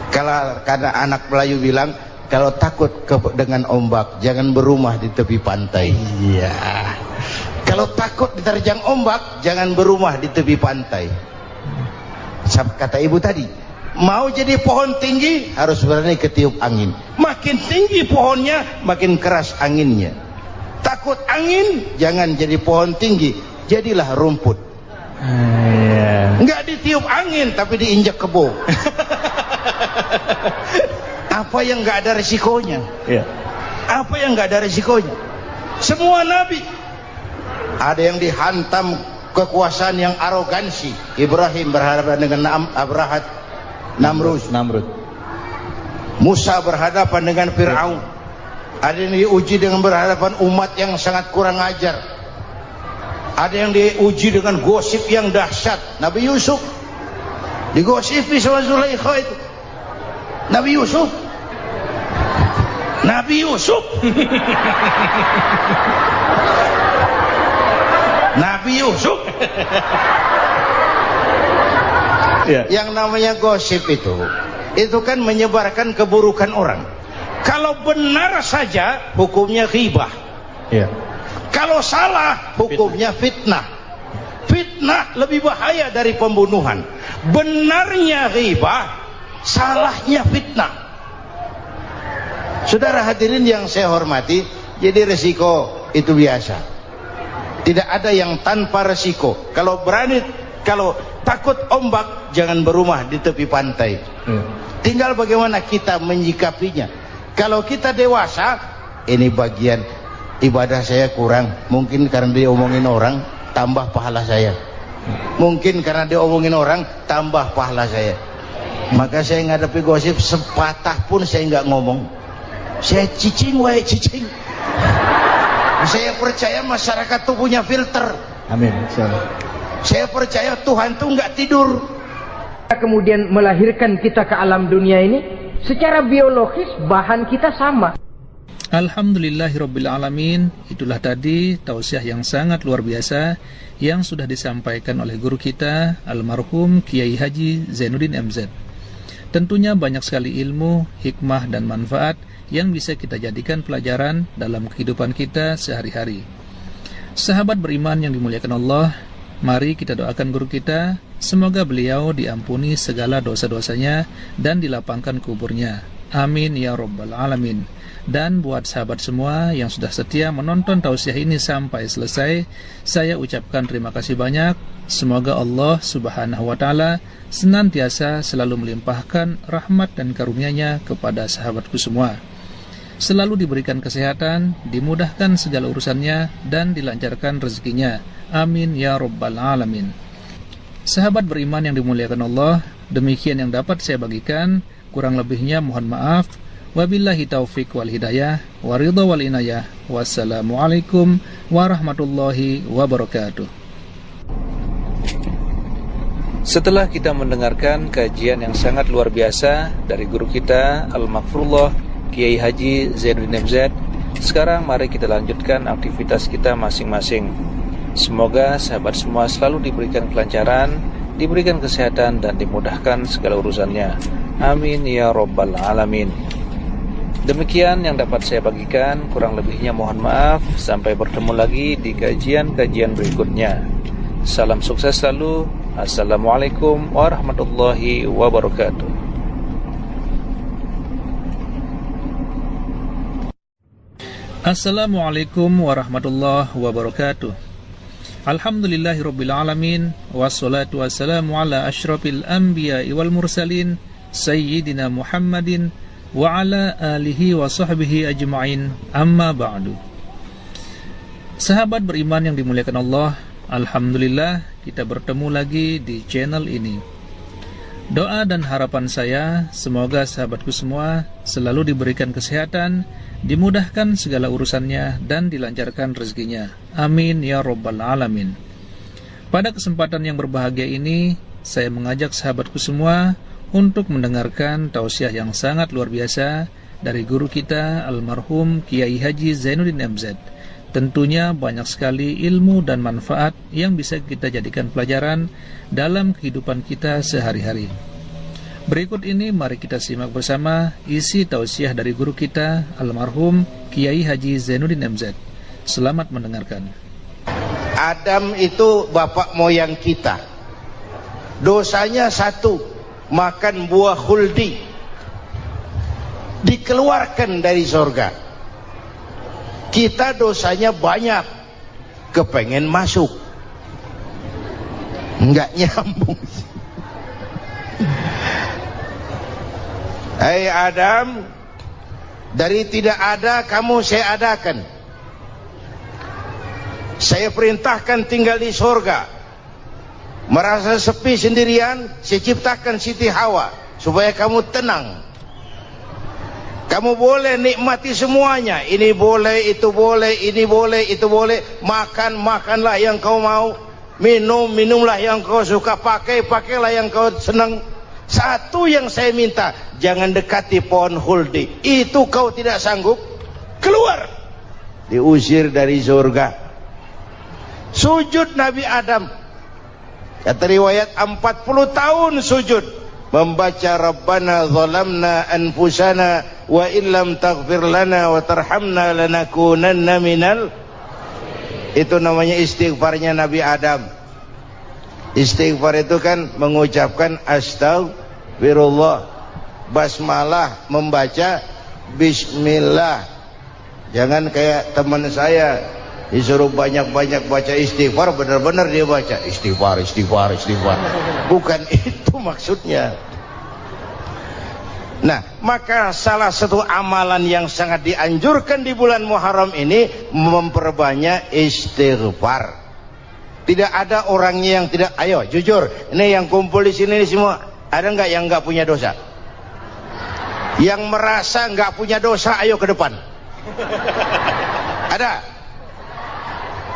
Kalau karena anak Melayu bilang, kalau takut dengan ombak, jangan berumah di tepi pantai. Kalau takut diterjang ombak, jangan berumah di tepi pantai. Kata ibu tadi, mau jadi pohon tinggi harus berani ketiup angin. Makin tinggi pohonnya, makin keras anginnya. Takut angin, jangan jadi pohon tinggi, jadilah rumput. Enggak ditiup angin, tapi diinjak kebo. Apa yang enggak ada resikonya? Apa yang enggak ada resikonya? Semua nabi ada yang dihantam kekuasaan yang arogansi. Ibrahim berhadapan dengan Namrud. Musa berhadapan dengan Fir'aun. Ada yang diuji dengan berhadapan umat yang sangat kurang ajar. Ada yang diuji dengan gosip yang dahsyat. Nabi Yusuf digosipi sama Zulaikha itu. Nabi Yusuf Yang namanya gosip itu kan menyebarkan keburukan orang. Kalau benar saja hukumnya ghibah. Kalau salah hukumnya fitnah. Fitnah lebih bahaya dari pembunuhan. Benarnya ghibah, salahnya fitnah. Saudara hadirin yang saya hormati, jadi resiko itu biasa. Tidak ada yang tanpa resiko. Kalau takut ombak, jangan berumah di tepi pantai. Tinggal bagaimana kita menyikapinya. Kalau kita dewasa, ini bagian ibadah saya kurang, mungkin karena diomongin orang, tambah pahala saya. Mungkin karena diomongin orang, tambah pahala saya. Maka saya ngadapi gosip sepatah pun saya nggak ngomong. Saya cicing. Saya percaya masyarakat tuh punya filter. Amin. Saya percaya Tuhan tuh nggak tidur. Kemudian melahirkan kita ke alam dunia ini, secara biologis bahan kita sama. Alhamdulillahirrabbilalamin. Itulah tadi tausiah yang sangat luar biasa yang sudah disampaikan oleh guru kita almarhum Kiai Haji Zainuddin MZ. Tentunya banyak sekali ilmu, hikmah dan manfaat yang bisa kita jadikan pelajaran dalam kehidupan kita sehari-hari. Sahabat beriman yang dimuliakan Allah, mari kita doakan guru kita, semoga beliau diampuni segala dosa-dosanya dan dilapangkan kuburnya. Amin ya rabbal alamin. Dan buat sahabat semua yang sudah setia menonton tausiah ini sampai selesai, saya ucapkan terima kasih banyak. Semoga Allah subhanahu wa ta'ala senantiasa selalu melimpahkan rahmat dan karunia-Nya kepada sahabatku semua. Selalu diberikan kesehatan, dimudahkan segala urusannya, dan dilancarkan rezekinya. Amin ya rabbal alamin. Sahabat beriman yang dimuliakan Allah, demikian yang dapat saya bagikan. Kurang lebihnya mohon maaf. Wabillahi taufik wal hidayah, waridha wal inayah. Wassalamualaikum warahmatullahi wabarakatuh. Setelah kita mendengarkan kajian yang sangat luar biasa dari guru kita Al-Maghfurullah Kiai Haji Zainuddin MZ, sekarang mari kita lanjutkan aktivitas kita masing-masing. Semoga sahabat semua selalu diberikan kelancaran, diberikan kesehatan, dan dimudahkan segala urusannya. Amin ya rabbal alamin. Demikian yang dapat saya bagikan, kurang lebihnya mohon maaf. Sampai bertemu lagi di kajian-kajian berikutnya. Salam sukses selalu. Assalamualaikum warahmatullahi wabarakatuh. Assalamualaikum warahmatullahi wabarakatuh. Alhamdulillahirabbil alamin, wassalatu wassalamu ala asyrafil anbiya'i wal mursalin sayyidina Muhammadin wa ala alihi wa sahbihi ajma'in, amma ba'du. Sahabat beriman yang dimuliakan Allah, alhamdulillah kita bertemu lagi di channel ini. Doa dan harapan saya, semoga sahabatku semua selalu diberikan kesehatan, dimudahkan segala urusannya, dan dilancarkan rezekinya. Amin ya rabbal alamin. Pada kesempatan yang berbahagia ini, saya mengajak sahabatku semua untuk mendengarkan tausiah yang sangat luar biasa dari guru kita almarhum Kiai Haji Zainuddin MZ. Tentunya banyak sekali ilmu dan manfaat yang bisa kita jadikan pelajaran dalam kehidupan kita sehari-hari. Berikut ini mari kita simak bersama isi tausiah dari guru kita almarhum Kiai Haji Zainuddin MZ. Selamat mendengarkan. Adam itu bapak moyang kita. Dosanya satu, makan buah khuldi, dikeluarkan dari surga. Kita dosanya banyak, kepengen masuk, enggak nyambung. Hai Adam, dari tidak ada kamu saya adakan. Saya perintahkan tinggal di surga. Merasa sepi sendirian, saya ciptakan Siti Hawa supaya kamu tenang. Kamu boleh nikmati semuanya. Ini boleh, itu boleh, ini boleh, itu boleh. Makan, makanlah yang kau mau. Minum, minumlah yang kau suka. Pakai, pakailah yang kau senang. Satu yang saya minta, jangan dekati pohon khuldi. Itu kau tidak sanggup, keluar. Diusir dari surga. Sujud Nabi Adam. Kata riwayat 40 tahun sujud membaca Rabbana zalamna anfusana wa illam taghfir lana wa tarhamna lanakunanna minal. Itu namanya istighfarnya Nabi Adam. Istighfar itu kan mengucapkan astagfirullah, basmalah, membaca bismillah. Jangan kayak teman saya disuruh banyak-banyak baca istighfar, benar-benar dia baca istighfar, istighfar, istighfar. Bukan itu maksudnya. Nah, maka salah satu amalan yang sangat dianjurkan di bulan Muharram ini memperbanyak istighfar. Tidak ada orangnya yang tidak. Ayo jujur, ini yang kumpul di sini semua, ada nggak yang nggak punya dosa? Yang merasa nggak punya dosa, ayo ke depan. Ada?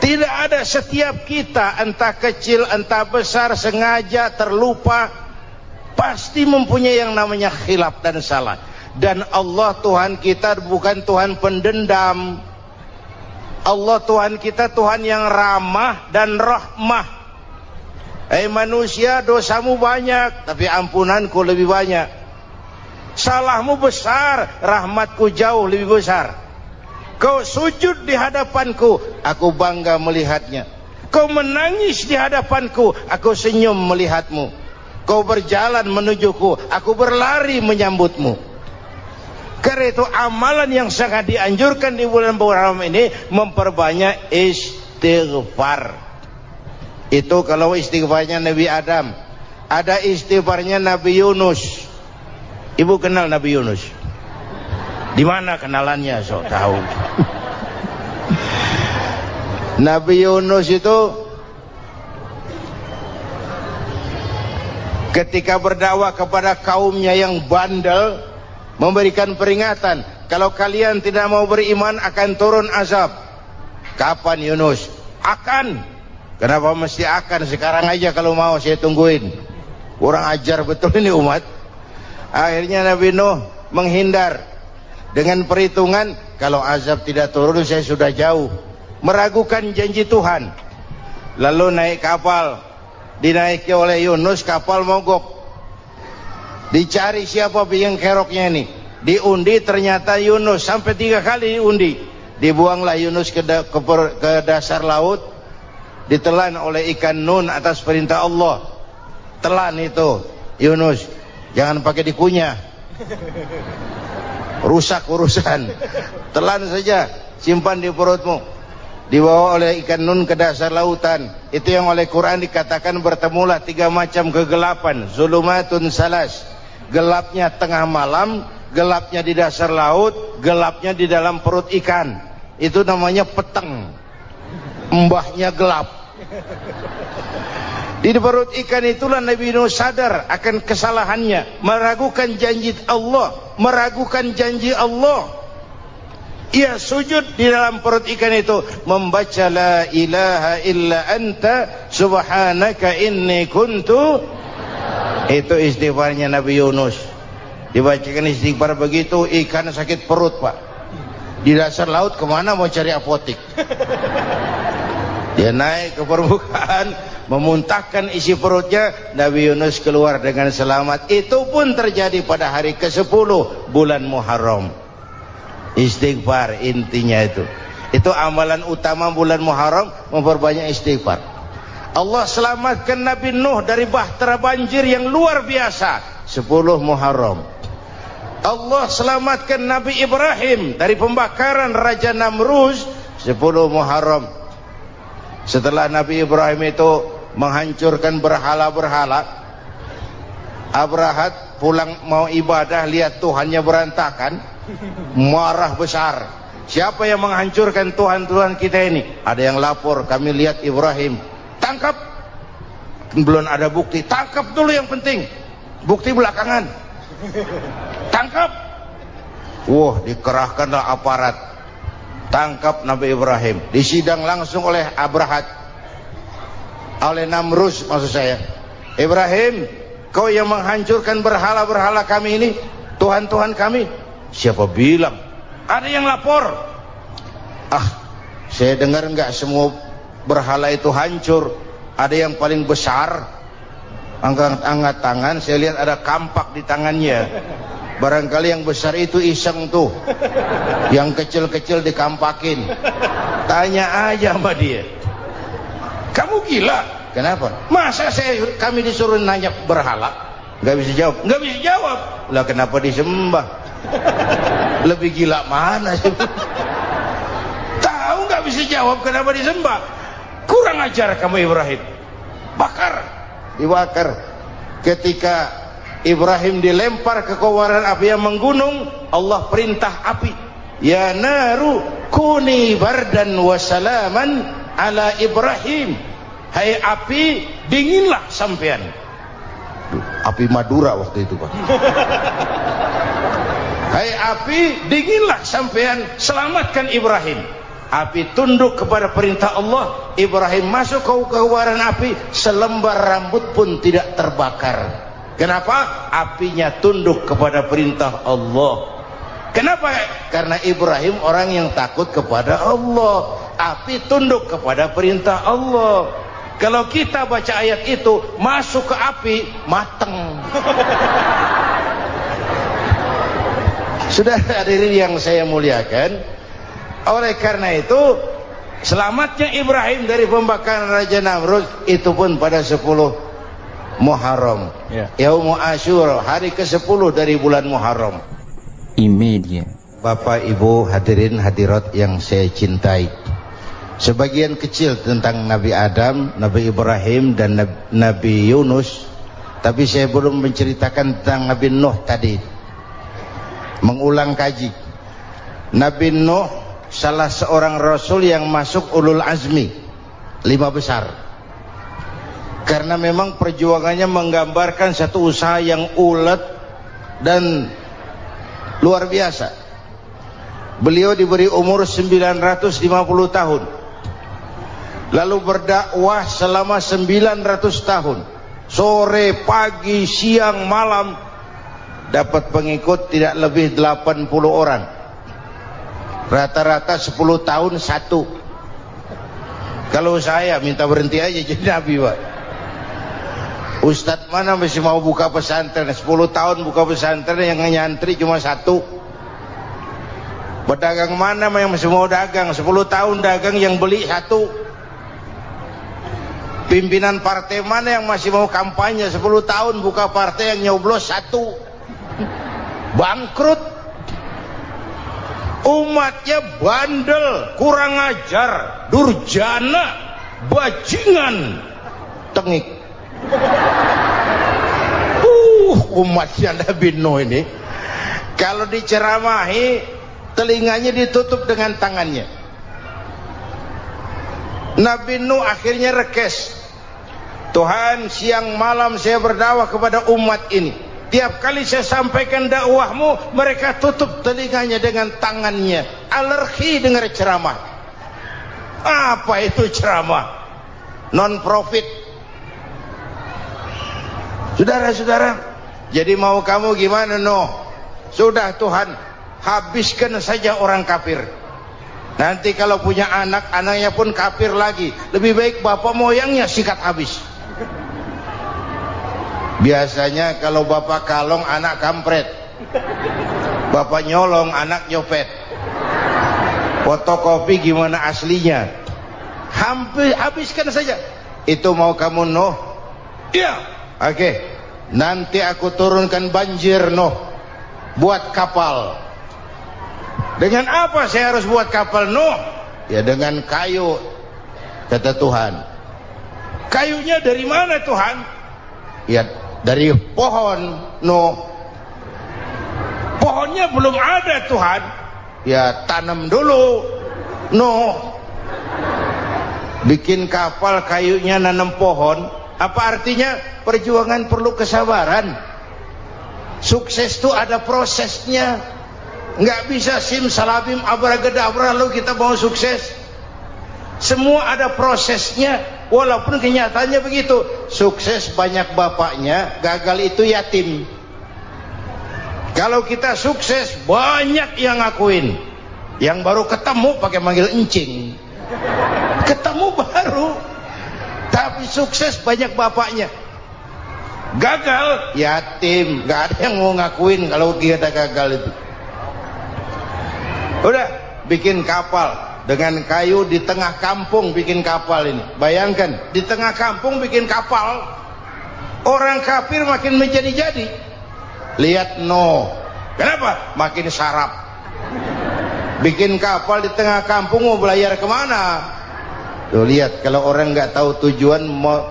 Tidak ada. Setiap kita, entah kecil entah besar, sengaja terlupa, pasti mempunyai yang namanya khilaf dan salah. Dan Allah Tuhan kita bukan Tuhan pendendam. Allah Tuhan kita Tuhan yang ramah dan rahmah. Manusia, dosamu banyak, tapi ampunanku lebih banyak. Salahmu besar, rahmatku jauh lebih besar. Kau sujud di hadapanku, aku bangga melihatnya. Kau menangis di hadapanku, aku senyum melihatmu. Kau berjalan menujuku, aku berlari menyambutmu. Karena itu amalan yang sangat dianjurkan di bulan Muharram ini memperbanyak istighfar. Itu kalau istighfarnya Nabi Adam. Ada istighfarnya Nabi Yunus. Ibu kenal Nabi Yunus? Di mana kenalannya? Sok tahu. Nabi Yunus itu ketika berdakwah kepada kaumnya yang bandel, memberikan peringatan, kalau kalian tidak mau beriman akan turun azab. Kapan Yunus? Akan. Kenapa mesti akan? Sekarang aja kalau mau, saya tungguin. Kurang ajar betul ini umat. Akhirnya Nabi Nuh menghindar dengan perhitungan, kalau azab tidak turun saya sudah jauh, meragukan janji Tuhan. Lalu naik kapal, dinaiki oleh Yunus, kapal mogok. Dicari siapa biang keroknya ini, diundi ternyata Yunus. Sampai 3 kali diundi. Dibuanglah Yunus ke dasar laut, ditelan oleh ikan nun atas perintah Allah. Telan itu Yunus, jangan pakai dikunyah, rusak urusan. Telan saja, simpan di perutmu. Dibawa oleh ikan nun ke dasar lautan. Itu yang oleh Quran dikatakan bertemulah 3 macam kegelapan. Zulumatun salas, gelapnya tengah malam, gelapnya di dasar laut, gelapnya di dalam perut ikan. Itu namanya peteng, mbahnya gelap. Di perut ikan itulah Nabi Nuh sadar akan kesalahannya, meragukan janji Allah, meragukan janji Allah. Ia sujud di dalam perut ikan itu, membaca la ilaha illa anta subhanaka inni kuntu. Itu istighfarnya Nabi Yunus. Dibacakan istighfar begitu, ikan sakit perut pak. Di dasar laut kemana mau cari apotik? Dia naik ke permukaan, memuntahkan isi perutnya. Nabi Yunus keluar dengan selamat. Itu pun terjadi pada hari ke-10 bulan Muharram. Istighfar intinya itu. Itu amalan utama bulan Muharram, memperbanyak istighfar. Allah selamatkan Nabi Nuh dari bahtera banjir yang luar biasa 10 Muharram. Allah selamatkan Nabi Ibrahim dari pembakaran Raja Namrus 10 Muharram. Setelah Nabi Ibrahim itu menghancurkan berhala-berhala, Abrahat pulang mau ibadah, lihat Tuhannya berantakan, marah besar. Siapa yang menghancurkan Tuhan-Tuhan kita ini? Ada yang lapor, kami lihat Ibrahim. Tangkap. Belum ada bukti, tangkap dulu yang penting, bukti belakangan. Tangkap. Wah, dikerahkanlah aparat, tangkap Nabi Ibrahim. Disidang langsung oleh Abrahat, oleh Namrus maksud saya. Ibrahim, kau yang menghancurkan berhala-berhala kami ini, Tuhan-Tuhan kami. Siapa bilang? Ada yang lapor. Saya dengar enggak semua berhala itu hancur. Ada yang paling besar, angkat tangan, saya lihat ada kampak di tangannya. Barangkali yang besar itu iseng tuh, yang kecil-kecil dikampakin. Tanya aja sama dia, kamu gila? Kenapa? Masa kami disuruh nanya berhala? Gak bisa jawab. Gak bisa jawab. Lah kenapa disembah? Lebih gila mana sih? Tahu gak bisa jawab kenapa disembah? Kurang ajar kamu Ibrahim. Bakar, dibakar. Ketika Ibrahim dilempar ke kobaran api yang menggunung, Allah perintah api, ya naru kuni bardan wa salaman ala Ibrahim. Hai api, dinginlah sampean. Api Madura waktu itu pak. Hai api, dinginlah sampean, selamatkan Ibrahim. Api tunduk kepada perintah Allah. Ibrahim masuk ke kobaran api, selembar rambut pun tidak terbakar. Kenapa? Apinya tunduk kepada perintah Allah. Kenapa? Karena Ibrahim orang yang takut kepada Allah. Api tunduk kepada perintah Allah. Kalau kita baca ayat itu, masuk ke api, mateng. Sudah hadirin yang saya muliakan, oleh karena itu selamatnya Ibrahim dari pembakaran Raja Namrud itu pun pada 10 Muharram, Yaumul Asyura, hari ke-10 dari bulan Muharram. Imedia. Bapak Ibu hadirin hadirat yang saya cintai, sebagian kecil tentang Nabi Adam, Nabi Ibrahim dan Nabi Yunus, tapi saya belum menceritakan tentang Nabi Nuh tadi. Mengulang kaji, Nabi Nuh salah seorang rasul yang masuk ulul azmi 5 besar. Karena memang perjuangannya menggambarkan satu usaha yang ulet dan luar biasa. Beliau diberi umur 950 tahun, lalu berdakwah selama 900 tahun, sore, pagi, siang, malam, dapat pengikut tidak lebih 80 orang, rata-rata 10 tahun satu. Kalau saya minta berhenti aja jadi nabi, Pak. Ustadz mana masih mau buka pesantren 10 tahun buka pesantren, yang nyantri cuma satu. Pedagang mana yang masih mau dagang 10 tahun dagang, yang beli satu. Pimpinan partai mana yang masih mau kampanye 10 tahun buka partai, yang nyoblos satu. Bangkrut. Umatnya bandel, kurang ajar, durjana, bajingan, tengik. Umatnya Nabi Nuh ini kalau diceramahi telinganya ditutup dengan tangannya. Nabi Nuh akhirnya rekes, Tuhan, siang malam saya berdakwah kepada umat ini, tiap kali saya sampaikan dakwahmu mereka tutup telinganya dengan tangannya, alergi dengar ceramah. Apa itu ceramah? Non profit. Saudara-saudara, jadi mau kamu gimana, Nuh? Sudah Tuhan, habiskan saja orang kafir. Nanti kalau punya anak, anaknya pun kafir lagi. Lebih baik bapak moyangnya sikat habis. Biasanya kalau bapak kalong, anak kampret. Bapak nyolong, anak nyopet. Fotokopi gimana aslinya? Habiskan saja. Itu mau kamu, Nuh? Iya. Oke. Nanti aku turunkan banjir, Nuh. Buat kapal. Dengan apa saya harus buat kapal, Nuh? Ya dengan kayu, kata Tuhan. Kayunya dari mana, Tuhan? Ya dari pohon, Nuh. Pohonnya belum ada, Tuhan. Ya tanam dulu, Nuh. Bikin kapal kayunya nanam pohon. Apa artinya? Perjuangan perlu kesabaran. Sukses itu ada prosesnya. Nggak bisa simsalabim abracadabra lalu kita mau sukses. Semua ada prosesnya. Walaupun kenyataannya begitu. Sukses banyak bapaknya, gagal itu yatim. Kalau kita sukses banyak yang ngakuin. Yang baru ketemu pakai manggil encing. Ketemu baru. Tapi sukses banyak bapaknya. Gagal yatim, nggak ada yang mau ngakuin kalau kita gagal itu. Udah bikin kapal dengan kayu di tengah kampung, bikin kapal ini. Bayangkan di tengah kampung bikin kapal, orang kafir makin menjadi-jadi. Lihat Nuh, kenapa? Makin sarap. Bikin kapal di tengah kampung, mau belayar kemana? Tuh lihat, kalau orang nggak tahu tujuan,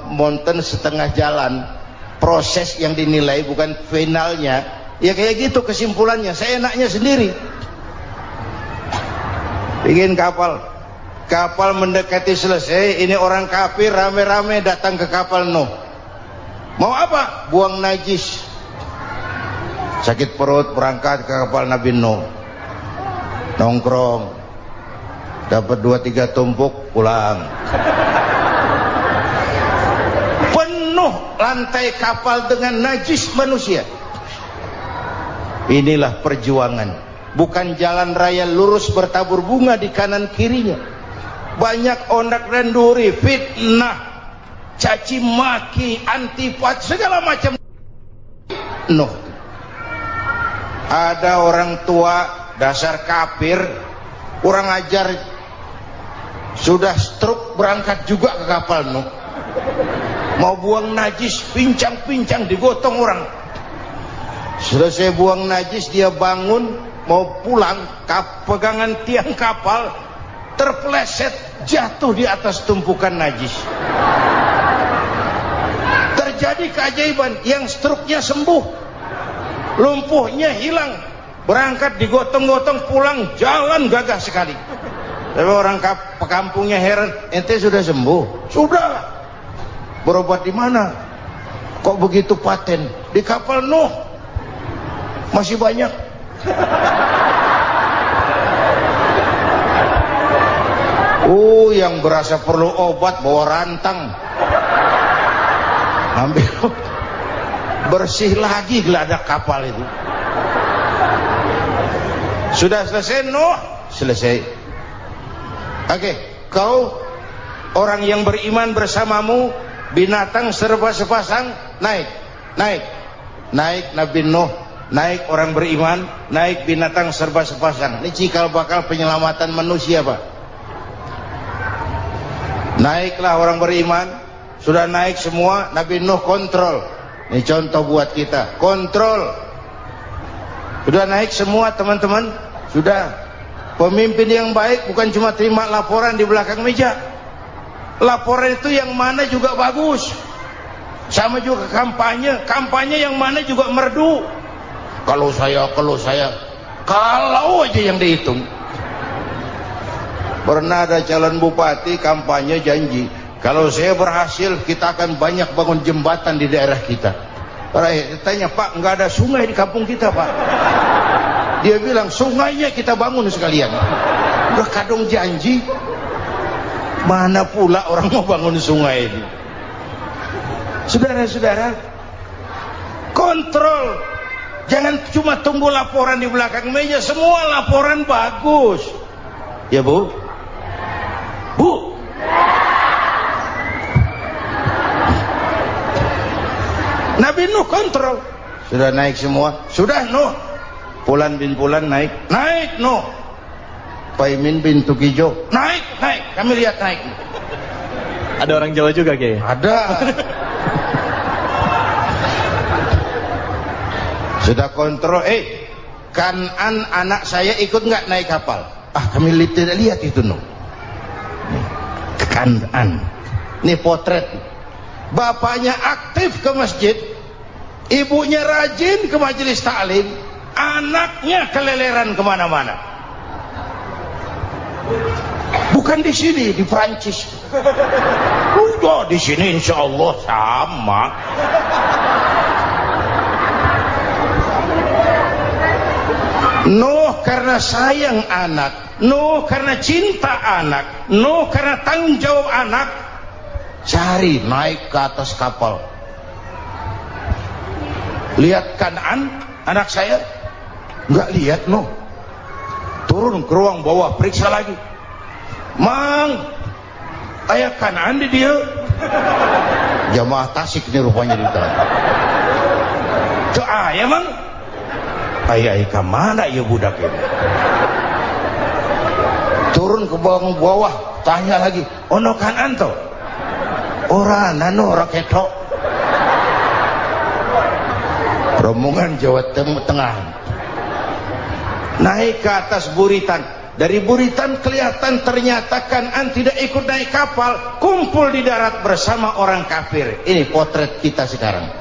mountain setengah jalan. Proses yang dinilai bukan finalnya. Ya kayak gitu kesimpulannya. Saya enaknya sendiri. Bikin kapal. Kapal mendekati selesai. Ini orang kafir rame-rame datang ke kapal Nuh. Mau apa? Buang najis. Sakit perut berangkat ke kapal Nabi Nuh. Nongkrong. Dapat 2-3 tumpuk pulang. Penuh lantai kapal dengan najis manusia. Inilah perjuangan. Bukan jalan raya lurus bertabur bunga di kanan kirinya. Banyak ondak dan duri, fitnah, caci maki, antipat, segala macam. Nuh. Ada orang tua dasar kafir, kurang ajar, sudah stroke berangkat juga ke kapal Nuh. Mau buang najis, pincang-pincang digotong orang. Selesai buang najis, dia bangun mau pulang, pegangan tiang kapal terpeleset, jatuh di atas tumpukan najis. Terjadi keajaiban, yang stroke-nya sembuh, lumpuhnya hilang, berangkat digotong-gotong pulang, jalan gagah sekali. Tapi orang kampungnya heran, ente sudah sembuh? Sudah. Berobat di mana? Kok begitu paten? Di kapal Nuh. Masih banyak. Yang berasa perlu obat bawa rantang, ambil bersih lagi geladak kapal itu. Sudah selesai Nuh? Selesai. Oke, kau orang yang beriman bersamamu, binatang serba sepasang, naik Nabi Nuh, naik orang beriman, naik binatang serba sepasang. Ini cikal bakal penyelamatan manusia, Pak. Naiklah orang beriman, sudah naik semua, Nabi Nuh kontrol. Ini contoh buat kita, kontrol. Sudah naik semua teman-teman, sudah. Pemimpin yang baik bukan cuma terima laporan di belakang meja. Laporan itu yang mana juga bagus. Sama juga kampanye yang mana juga merdu. Kalau aja yang dihitung. Pernah ada calon bupati kampanye janji, kalau saya berhasil kita akan banyak bangun jembatan di daerah kita. Tanya, Pak, nggak ada sungai di kampung kita, Pak. Dia bilang, sungainya kita bangun sekalian. Udah kadung janji, mana pula orang mau bangun sungai ini. Saudara-saudara, kontrol. Jangan cuma tunggu laporan di belakang meja, semua laporan bagus. Ya Bu? Bu? Nabi Nuh kontrol. Sudah naik semua? Sudah Nuh. Pulan bin Pulan naik Nuh. Paimin bin Tukijo naik. Kami lihat naik. Ada orang Jawa juga Kiai? Ada. Sudah kontrol. Kanan anak saya ikut nggak naik kapal? Kami tidak lihat itu Nuh. Kanan. Ini potret. Bapaknya aktif ke masjid, ibunya rajin ke majelis taklim, anaknya keleleran kemana-mana. Bukan di sini, di Prancis. Udah di sini insya Allah sama. Nuh karena sayang anak, Nuh karena cinta anak, Nuh karena tanggung jawab anak, cari naik ke atas kapal. Lihat Kan'an anak saya? Nggak lihat Nuh. Turun ke ruang bawah, periksa lagi. Mang, ayah Kan'an di dia. Jamaah Tasik ini rupanya di dalam. Tuh ayah Mang. Ayah ikan mana ya budak ini? Turun ke bawah, tanya lagi. Ono Kan'an toh? Ora nano raketok. Rombongan Jawa Tengah naik ke atas buritan. Dari buritan kelihatan ternyata Kan'an tidak ikut naik kapal, kumpul di darat bersama orang kafir. Ini potret kita sekarang.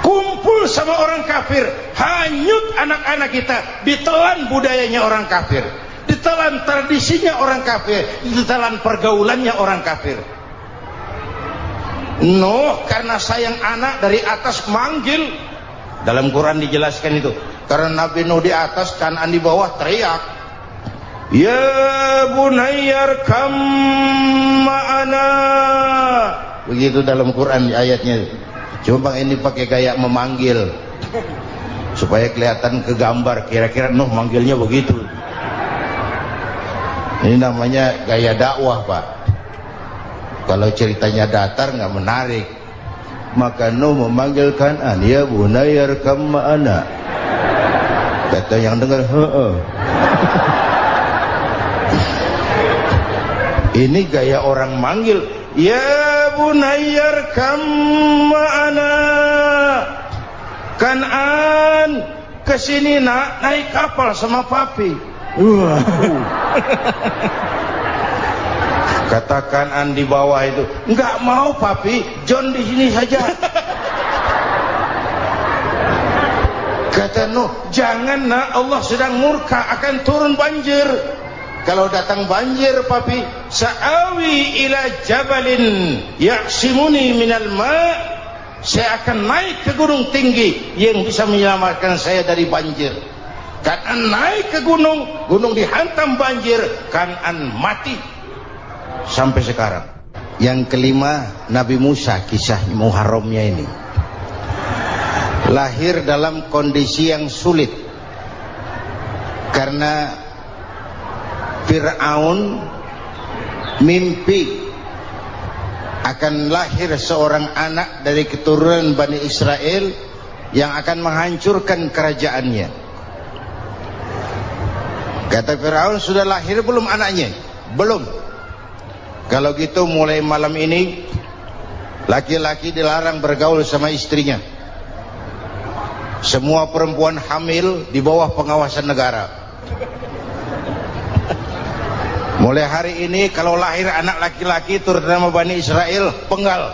Kumpul sama orang kafir, hanyut anak-anak kita, ditelan budayanya orang kafir, ditelan tradisinya orang kafir, ditelan pergaulannya orang kafir. Nuh karena sayang anak dari atas manggil. Dalam Quran dijelaskan itu. Karena Nabi Nuh di atas, Kan'an di bawah, teriak, ya bunayyar kam ma'ana. Begitu dalam Quran ayatnya. Cuma ini pakai gaya memanggil supaya kelihatan kegambar, kira-kira Nuh manggilnya begitu. Ini namanya gaya dakwah, Pak. Kalau ceritanya datar nggak menarik. Maka Nuh memanggil Kan'an, ya bunayyar kam ma'ana. Kata yang dengar, ini gaya orang manggil, ya bunayyar kam ma'ana. Kan'an kesini nak, naik kapal sama papi. Kata Kan'an di bawah itu, enggak mau papi, John di sini saja. Kata Nuh, jangan nak, Allah sedang murka, akan turun banjir. Kalau datang banjir papi, sa'awi ila jabalin ya'simuni minal ma', saya akan naik ke gunung tinggi yang bisa menyelamatkan saya dari banjir. Kan'an naik ke gunung, gunung dihantam banjir, Kan'an mati sampai sekarang. Yang kelima, Nabi Musa, kisah Muharramnya ini lahir dalam kondisi yang sulit karena Fir'aun mimpi akan lahir seorang anak dari keturunan Bani Israel yang akan menghancurkan kerajaannya. Kata Fir'aun, sudah lahir belum anaknya? Belum. Kalau gitu mulai malam ini laki-laki dilarang bergaul sama istrinya. Semua perempuan hamil di bawah pengawasan negara. Mulai hari ini kalau lahir anak laki-laki terutama Bani Israel, penggal.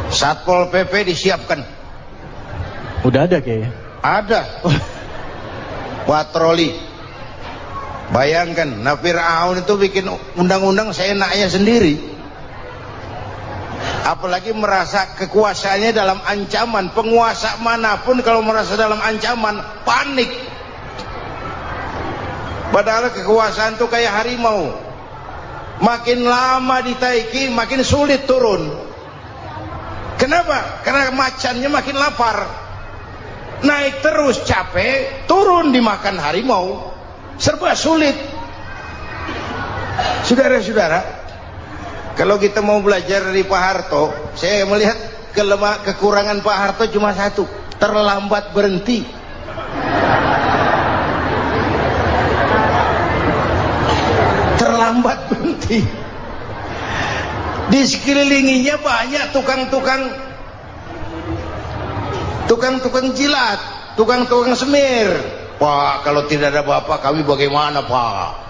Satpol PP disiapkan. Udah ada kayaknya. Ada. Patroli. Bayangkan, nah Fir'aun itu bikin undang-undang seenaknya sendiri. Apalagi merasa kekuasaannya dalam ancaman. Penguasa manapun kalau merasa dalam ancaman, panik. Padahal kekuasaan itu kayak harimau. Makin lama ditaiki, makin sulit turun. Kenapa? Karena macannya makin lapar. Naik terus capek, turun dimakan harimau. Serba sulit. Saudara-saudara, kalau kita mau belajar dari Pak Harto, saya melihat kekurangan Pak Harto cuma satu, terlambat berhenti. Terlambat berhenti. Di sekelilinginya banyak tukang-tukang jilat, tukang-tukang semir. Pak, kalau tidak ada bapak kami bagaimana, Pak?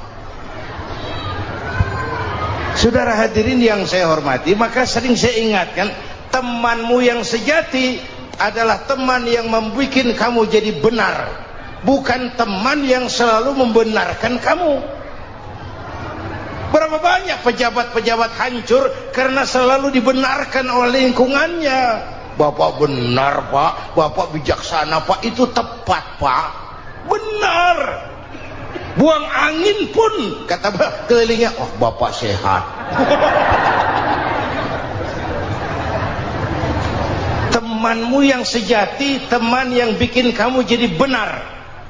Saudara hadirin yang saya hormati, maka sering saya ingatkan, temanmu yang sejati adalah teman yang membuat kamu jadi benar, bukan teman yang selalu membenarkan kamu. Berapa banyak pejabat-pejabat hancur karena selalu dibenarkan oleh lingkungannya. Bapak benar, Pak. Bapak bijaksana, Pak. Itu tepat, Pak. Benar. Buang angin pun kata kelilingnya, oh bapak sehat. Temanmu yang sejati, teman yang bikin kamu jadi benar,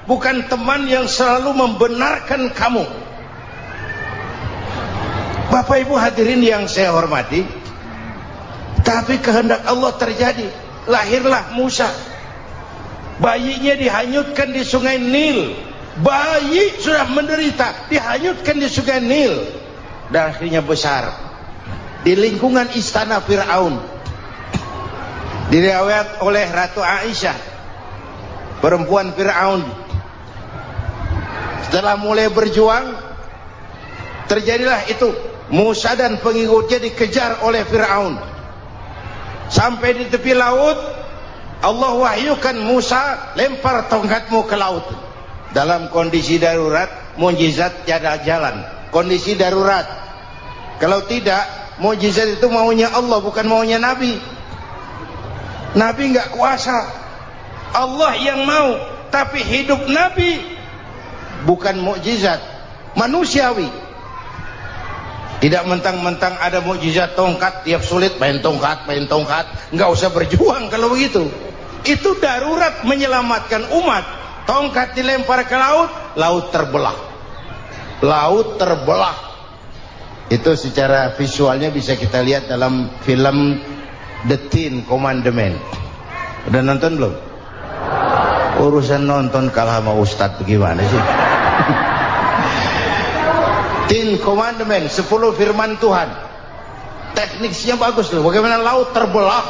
bukan teman yang selalu membenarkan kamu. Bapak ibu hadirin yang saya hormati, tapi kehendak Allah terjadi. Lahirlah Musa. Bayinya dihanyutkan di sungai Nil. Bayi sudah menderita, dihanyutkan di sungai Nil. Dan akhirnya besar di lingkungan istana Fir'aun. Diriwayat oleh Ratu Aisyah, perempuan Fir'aun, setelah mulai berjuang, terjadilah itu. Musa dan pengikutnya dikejar oleh Fir'aun. Sampai di tepi laut, Allah wahyukan, Musa lempar tongkatmu ke laut. Dalam kondisi darurat, mukjizat tiada jalan. Kondisi darurat. Kalau tidak, mukjizat itu maunya Allah, bukan maunya Nabi. Nabi nggak kuasa, Allah yang mau. Tapi hidup Nabi bukan mukjizat, manusiawi. Tidak mentang-mentang ada mukjizat tongkat, tiap sulit main tongkat. Nggak usah berjuang kalau begitu. Itu darurat menyelamatkan umat. Tongkat dilempar ke laut, laut terbelah. Laut terbelah. Itu secara visualnya bisa kita lihat dalam film The Ten Commandments. Udah nonton belum? Urusan nonton kalah sama Ustadz bagaimana sih? Ten Commandments, 10 firman Tuhan. Tekniknya bagus loh. Bagaimana laut terbelah.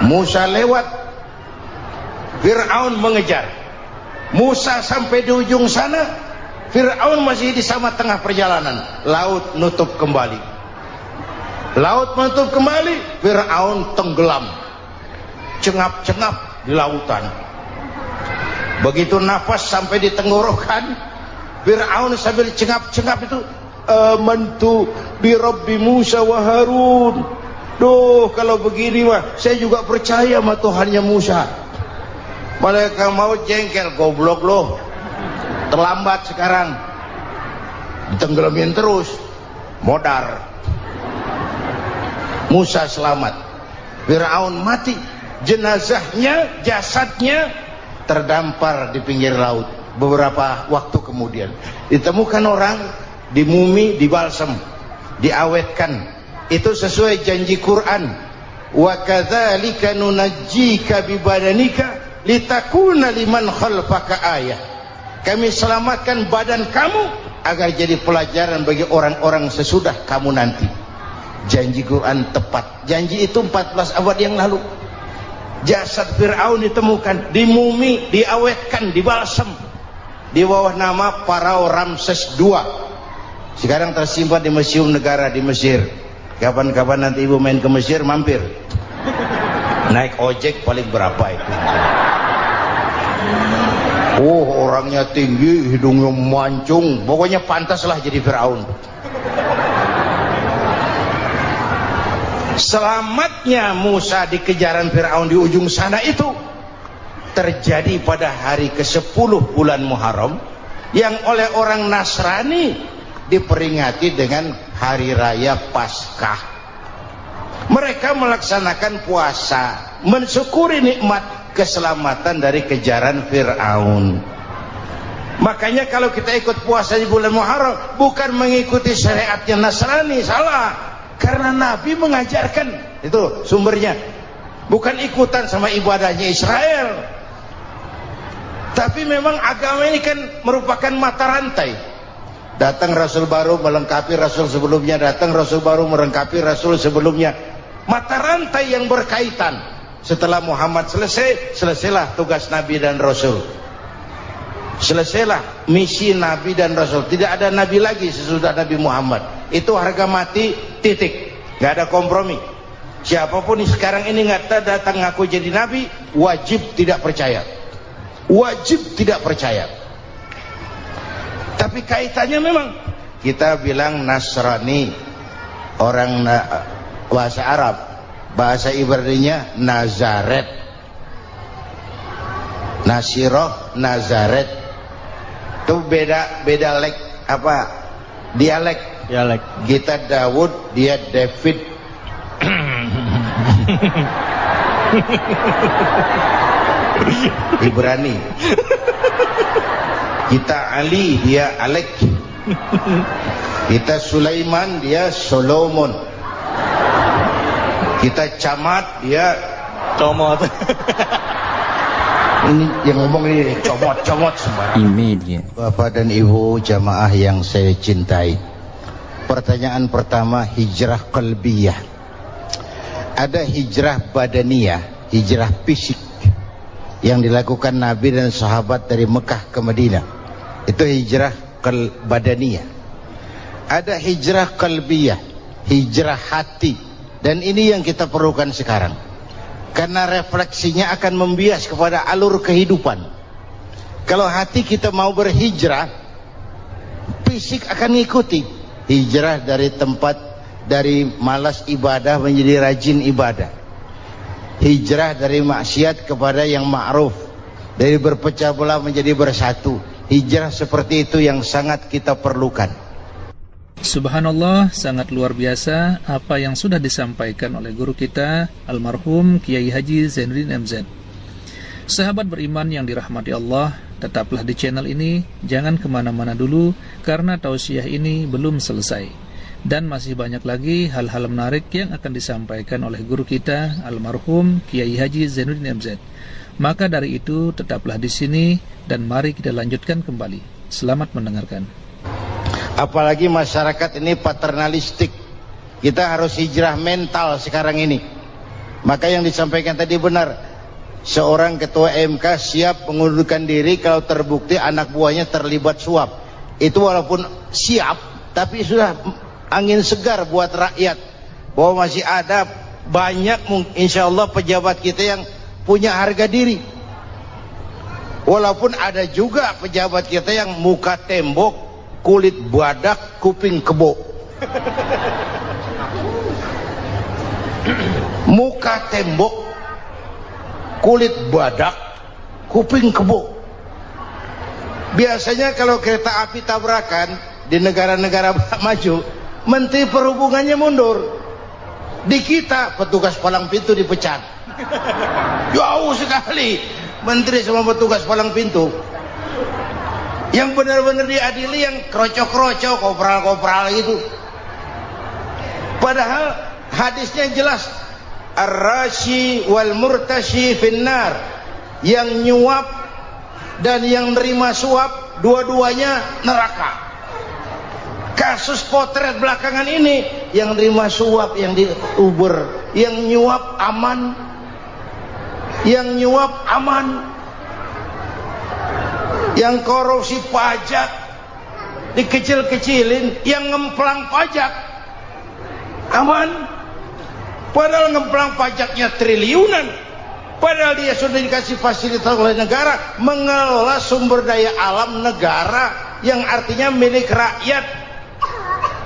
Musa lewat, Fir'aun mengejar. Musa sampai di ujung sana, Fir'aun masih di sama tengah perjalanan. Laut nutup kembali. Laut menutup kembali, Fir'aun tenggelam, cengap-cengap di lautan. Begitu nafas sampai di tenggorokan, Fir'aun sambil cengap-cengap itu, amantu bi Rabbi Musa wa Harun. Duh, kalau begini mah saya juga percaya sama Tuhannya Musa. Malaikat maut jengkel, goblok loh, terlambat sekarang, ditenggelamin terus, modar. Musa selamat, Fir'aun mati, jenazahnya, jasadnya terdampar di pinggir laut. Beberapa waktu kemudian ditemukan orang, dimumi, dibalsem, diawetkan. Itu sesuai janji Quran, wa kadzalika nunajjika bibadanika litakuna liman khalfaka ayah. Kami selamatkan badan kamu agar jadi pelajaran bagi orang-orang sesudah kamu nanti. Janji Quran tepat. Janji itu 14 abad yang lalu. Jasad Fir'aun ditemukan, dimumi, diawetkan, dibalsem di bawah nama Farao Ramses II. Sekarang tersimpan di Museum Negara di Mesir. Kapan-kapan nanti ibu main ke Mesir, mampir. Naik ojek paling berapa itu? Oh, orangnya tinggi, hidungnya mancung, pokoknya pantaslah jadi Fir'aun. Selamatnya Musa di kejaran Fir'aun di ujung sana itu terjadi pada hari ke-10 bulan Muharram, yang oleh orang Nasrani diperingati dengan hari raya Paskah. Mereka melaksanakan puasa, mensyukuri nikmat keselamatan dari kejaran Fir'aun. Makanya kalau kita ikut puasa di bulan Muharram bukan mengikuti syariatnya Nasrani, salah. Karena Nabi mengajarkan, itu sumbernya. Bukan ikutan sama ibadahnya Israel. Tapi memang agama ini kan merupakan mata rantai. Datang Rasul baru melengkapi Rasul sebelumnya, datang Rasul baru melengkapi Rasul sebelumnya. Mata rantai yang berkaitan. Setelah Muhammad selesai, selesailah tugas Nabi dan Rasul. Selesailah misi Nabi dan Rasul. Tidak ada Nabi lagi sesudah Nabi Muhammad. Itu harga mati, titik. Gak ada kompromi. Siapapun sekarang ini nggak datang ngaku jadi Nabi, wajib tidak percaya. Wajib tidak percaya. Tapi kaitannya memang, kita bilang Nasrani, orang bahasa Arab, bahasa Ibraninya Nazaret, Nasiroh, Nazaret. Itu beda dialek. Kita Daud, dia David. Ibrani. Kita Ali, dia Alek. Kita Sulaiman, dia Solomon. Kita Camat, dia Comot. Ini yang ngomong ini comot sembarang. Bapak dan Ibu jamaah yang saya cintai, pertanyaan pertama, hijrah qalbiyah. Ada hijrah badaniyah, hijrah fisik yang dilakukan Nabi dan sahabat dari Mekah ke Madinah. Itu hijrah badaniyah. Ada hijrah qalbiyah, hijrah hati. Dan ini yang kita perlukan sekarang. Karena refleksinya akan membias kepada alur kehidupan. Kalau hati kita mau berhijrah, fisik akan ngikuti. Hijrah dari tempat, dari malas ibadah menjadi rajin ibadah. Hijrah dari maksiat kepada yang ma'ruf, dari berpecah belah menjadi bersatu. Hijrah seperti itu yang sangat kita perlukan. Subhanallah, sangat luar biasa apa yang sudah disampaikan oleh guru kita almarhum Kiai Haji Zainuddin MZ. Sahabat beriman yang dirahmati Allah, tetaplah di channel ini, jangan kemana-mana dulu karena tausiah ini belum selesai. Dan masih banyak lagi hal-hal menarik yang akan disampaikan oleh guru kita almarhum Kiai Haji Zainuddin MZ. Maka dari itu tetaplah di sini dan mari kita lanjutkan kembali. Selamat mendengarkan. Apalagi masyarakat ini paternalistik. Kita harus hijrah mental sekarang ini. Maka yang disampaikan tadi benar. Seorang ketua MK siap mengundurkan diri kalau terbukti anak buahnya terlibat suap. Itu walaupun siap, tapi sudah angin segar buat rakyat. Bahwa masih ada banyak insya Allah pejabat kita yang punya harga diri. Walaupun ada juga pejabat kita yang muka tembok, kulit badak, kuping kebo. Muka tembok, kulit badak, kuping kebo. Biasanya kalau kereta api tabrakan di negara-negara maju, Menteri Perhubungannya mundur. Di kita petugas palang pintu dipecat. Jauh sekali menteri sama petugas palang pintu. Yang benar-benar diadili yang krocok-krocok, kopral-kopral gitu. Padahal hadisnya jelas, ar-rashi wal murtashi finnar, yang nyuap dan yang nerima suap dua-duanya neraka. Kasus potret belakangan ini, yang nerima suap, yang diuber, yang nyuap aman, yang nyuap aman, yang korupsi pajak dikecil-kecilin, yang ngemplang pajak aman, padahal ngemplang pajaknya triliunan, padahal dia sudah dikasih fasilitas oleh negara mengelola sumber daya alam negara yang artinya milik rakyat.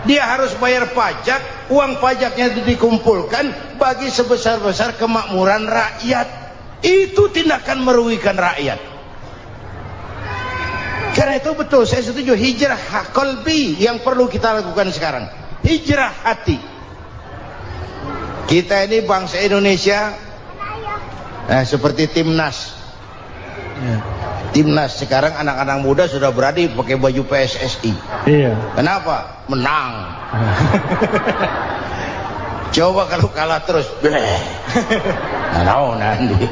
Dia harus bayar pajak, uang pajaknya dikumpulkan bagi sebesar-besar kemakmuran rakyat. Itu tindakan merugikan rakyat. Karena itu betul, saya setuju, hijrah qalbi yang perlu kita lakukan sekarang. Hijrah hati. Kita ini bangsa Indonesia, seperti timnas. Timnas sekarang anak-anak muda sudah berani pakai baju PSSI. Iya. Kenapa? Menang. Coba kalau kalah terus, nanti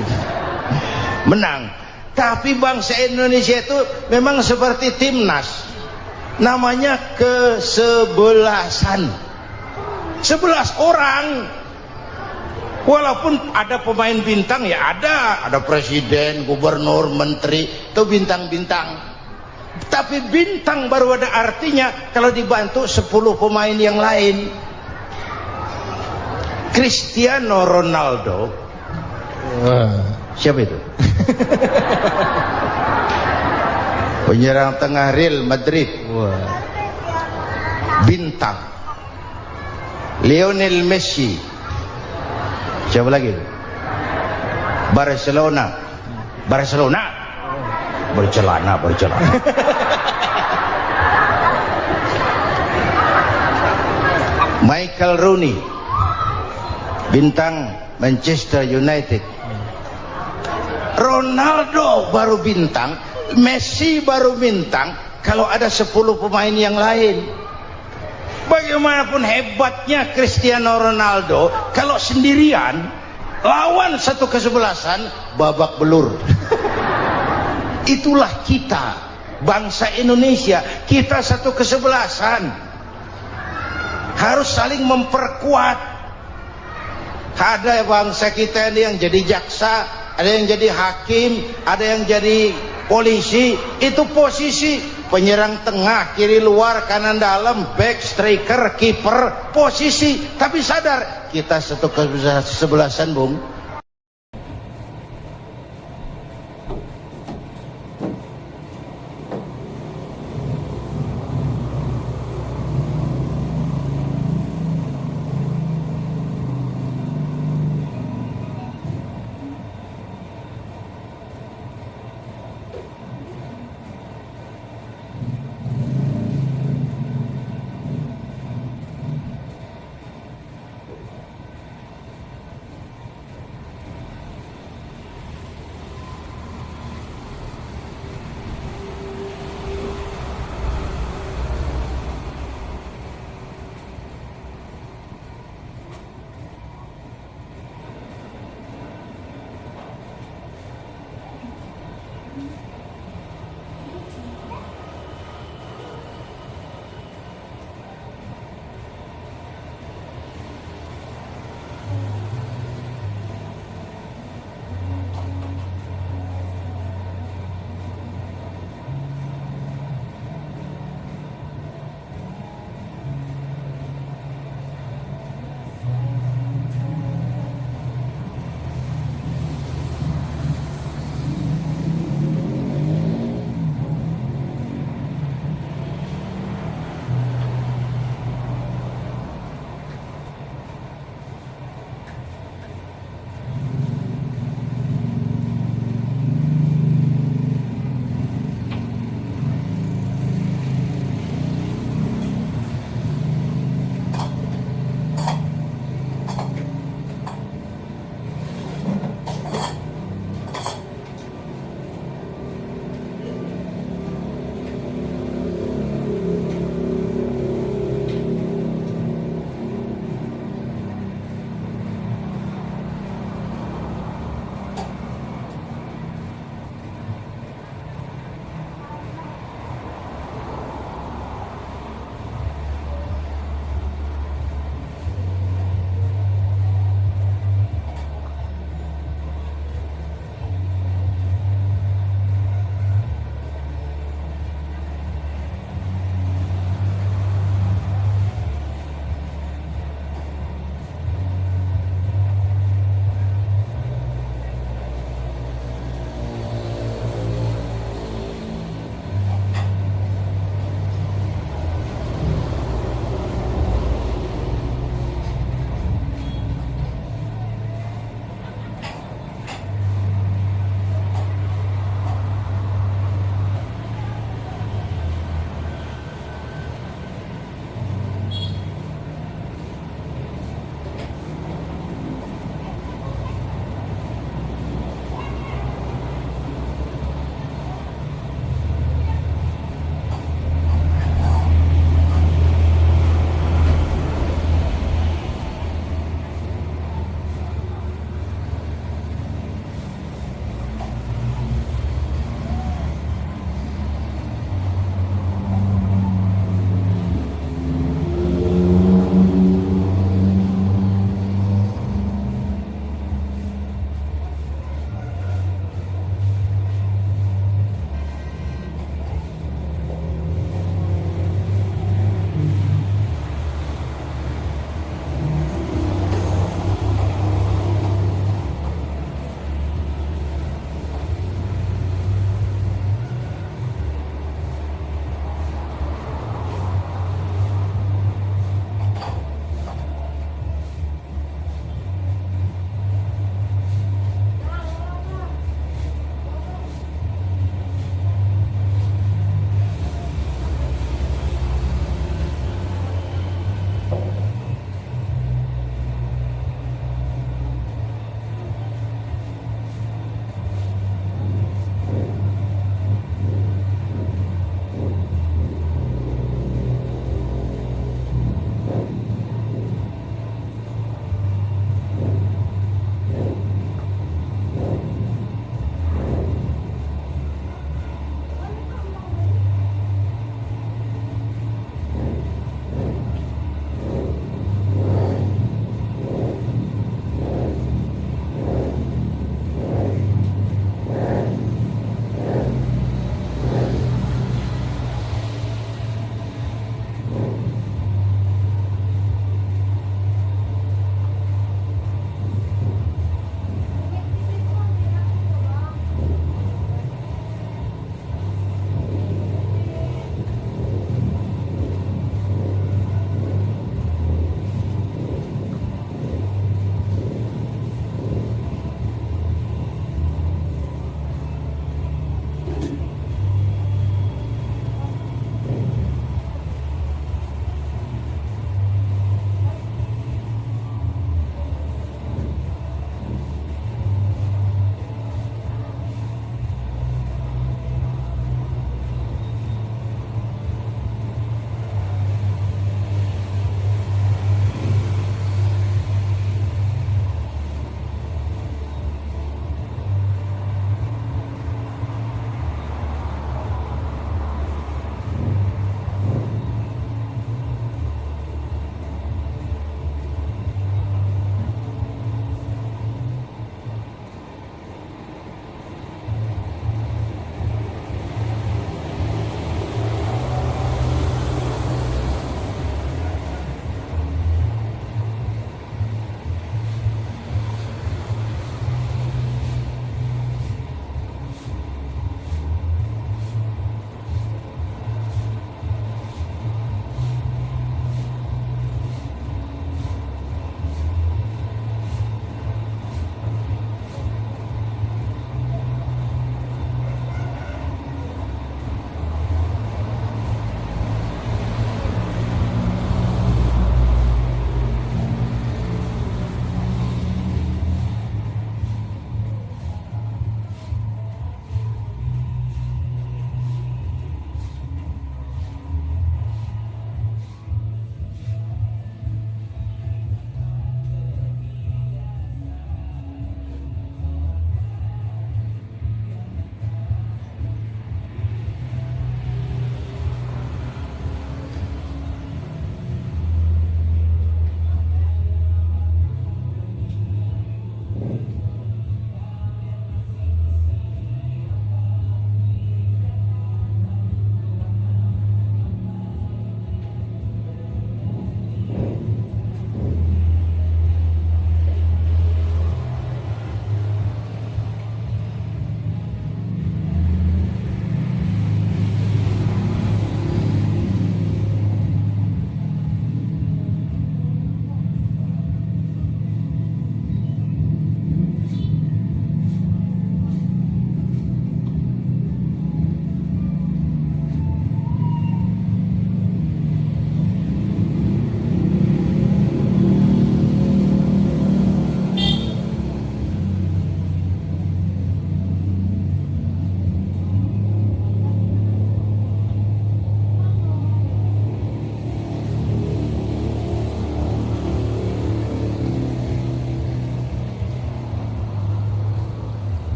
menang. Tapi bangsa Indonesia itu memang seperti timnas, namanya kesebelasan. 11 orang. Walaupun ada pemain bintang, ya ada presiden, gubernur, menteri, itu bintang-bintang. Tapi bintang baru ada artinya kalau dibantu 10 pemain yang lain. Cristiano Ronaldo, siapa itu? Penyerang tengah Real Madrid, bintang. Lionel Messi, siapa lagi? Barcelona, bercelana. Michael Rooney, bintang Manchester United. Ronaldo baru bintang, Messi baru bintang kalau ada 10 pemain yang lain. Bagaimanapun hebatnya Cristiano Ronaldo, kalau sendirian lawan satu kesebelasan, babak belur. Itulah kita, bangsa Indonesia. Kita satu kesebelasan, harus saling memperkuat. Ada bangsa kita ini yang jadi jaksa, ada yang jadi hakim, ada yang jadi polisi. Itu posisi penyerang tengah, kiri luar, kanan dalam, back, striker, kiper, posisi. Tapi sadar kita satu kesebelasan, Bung.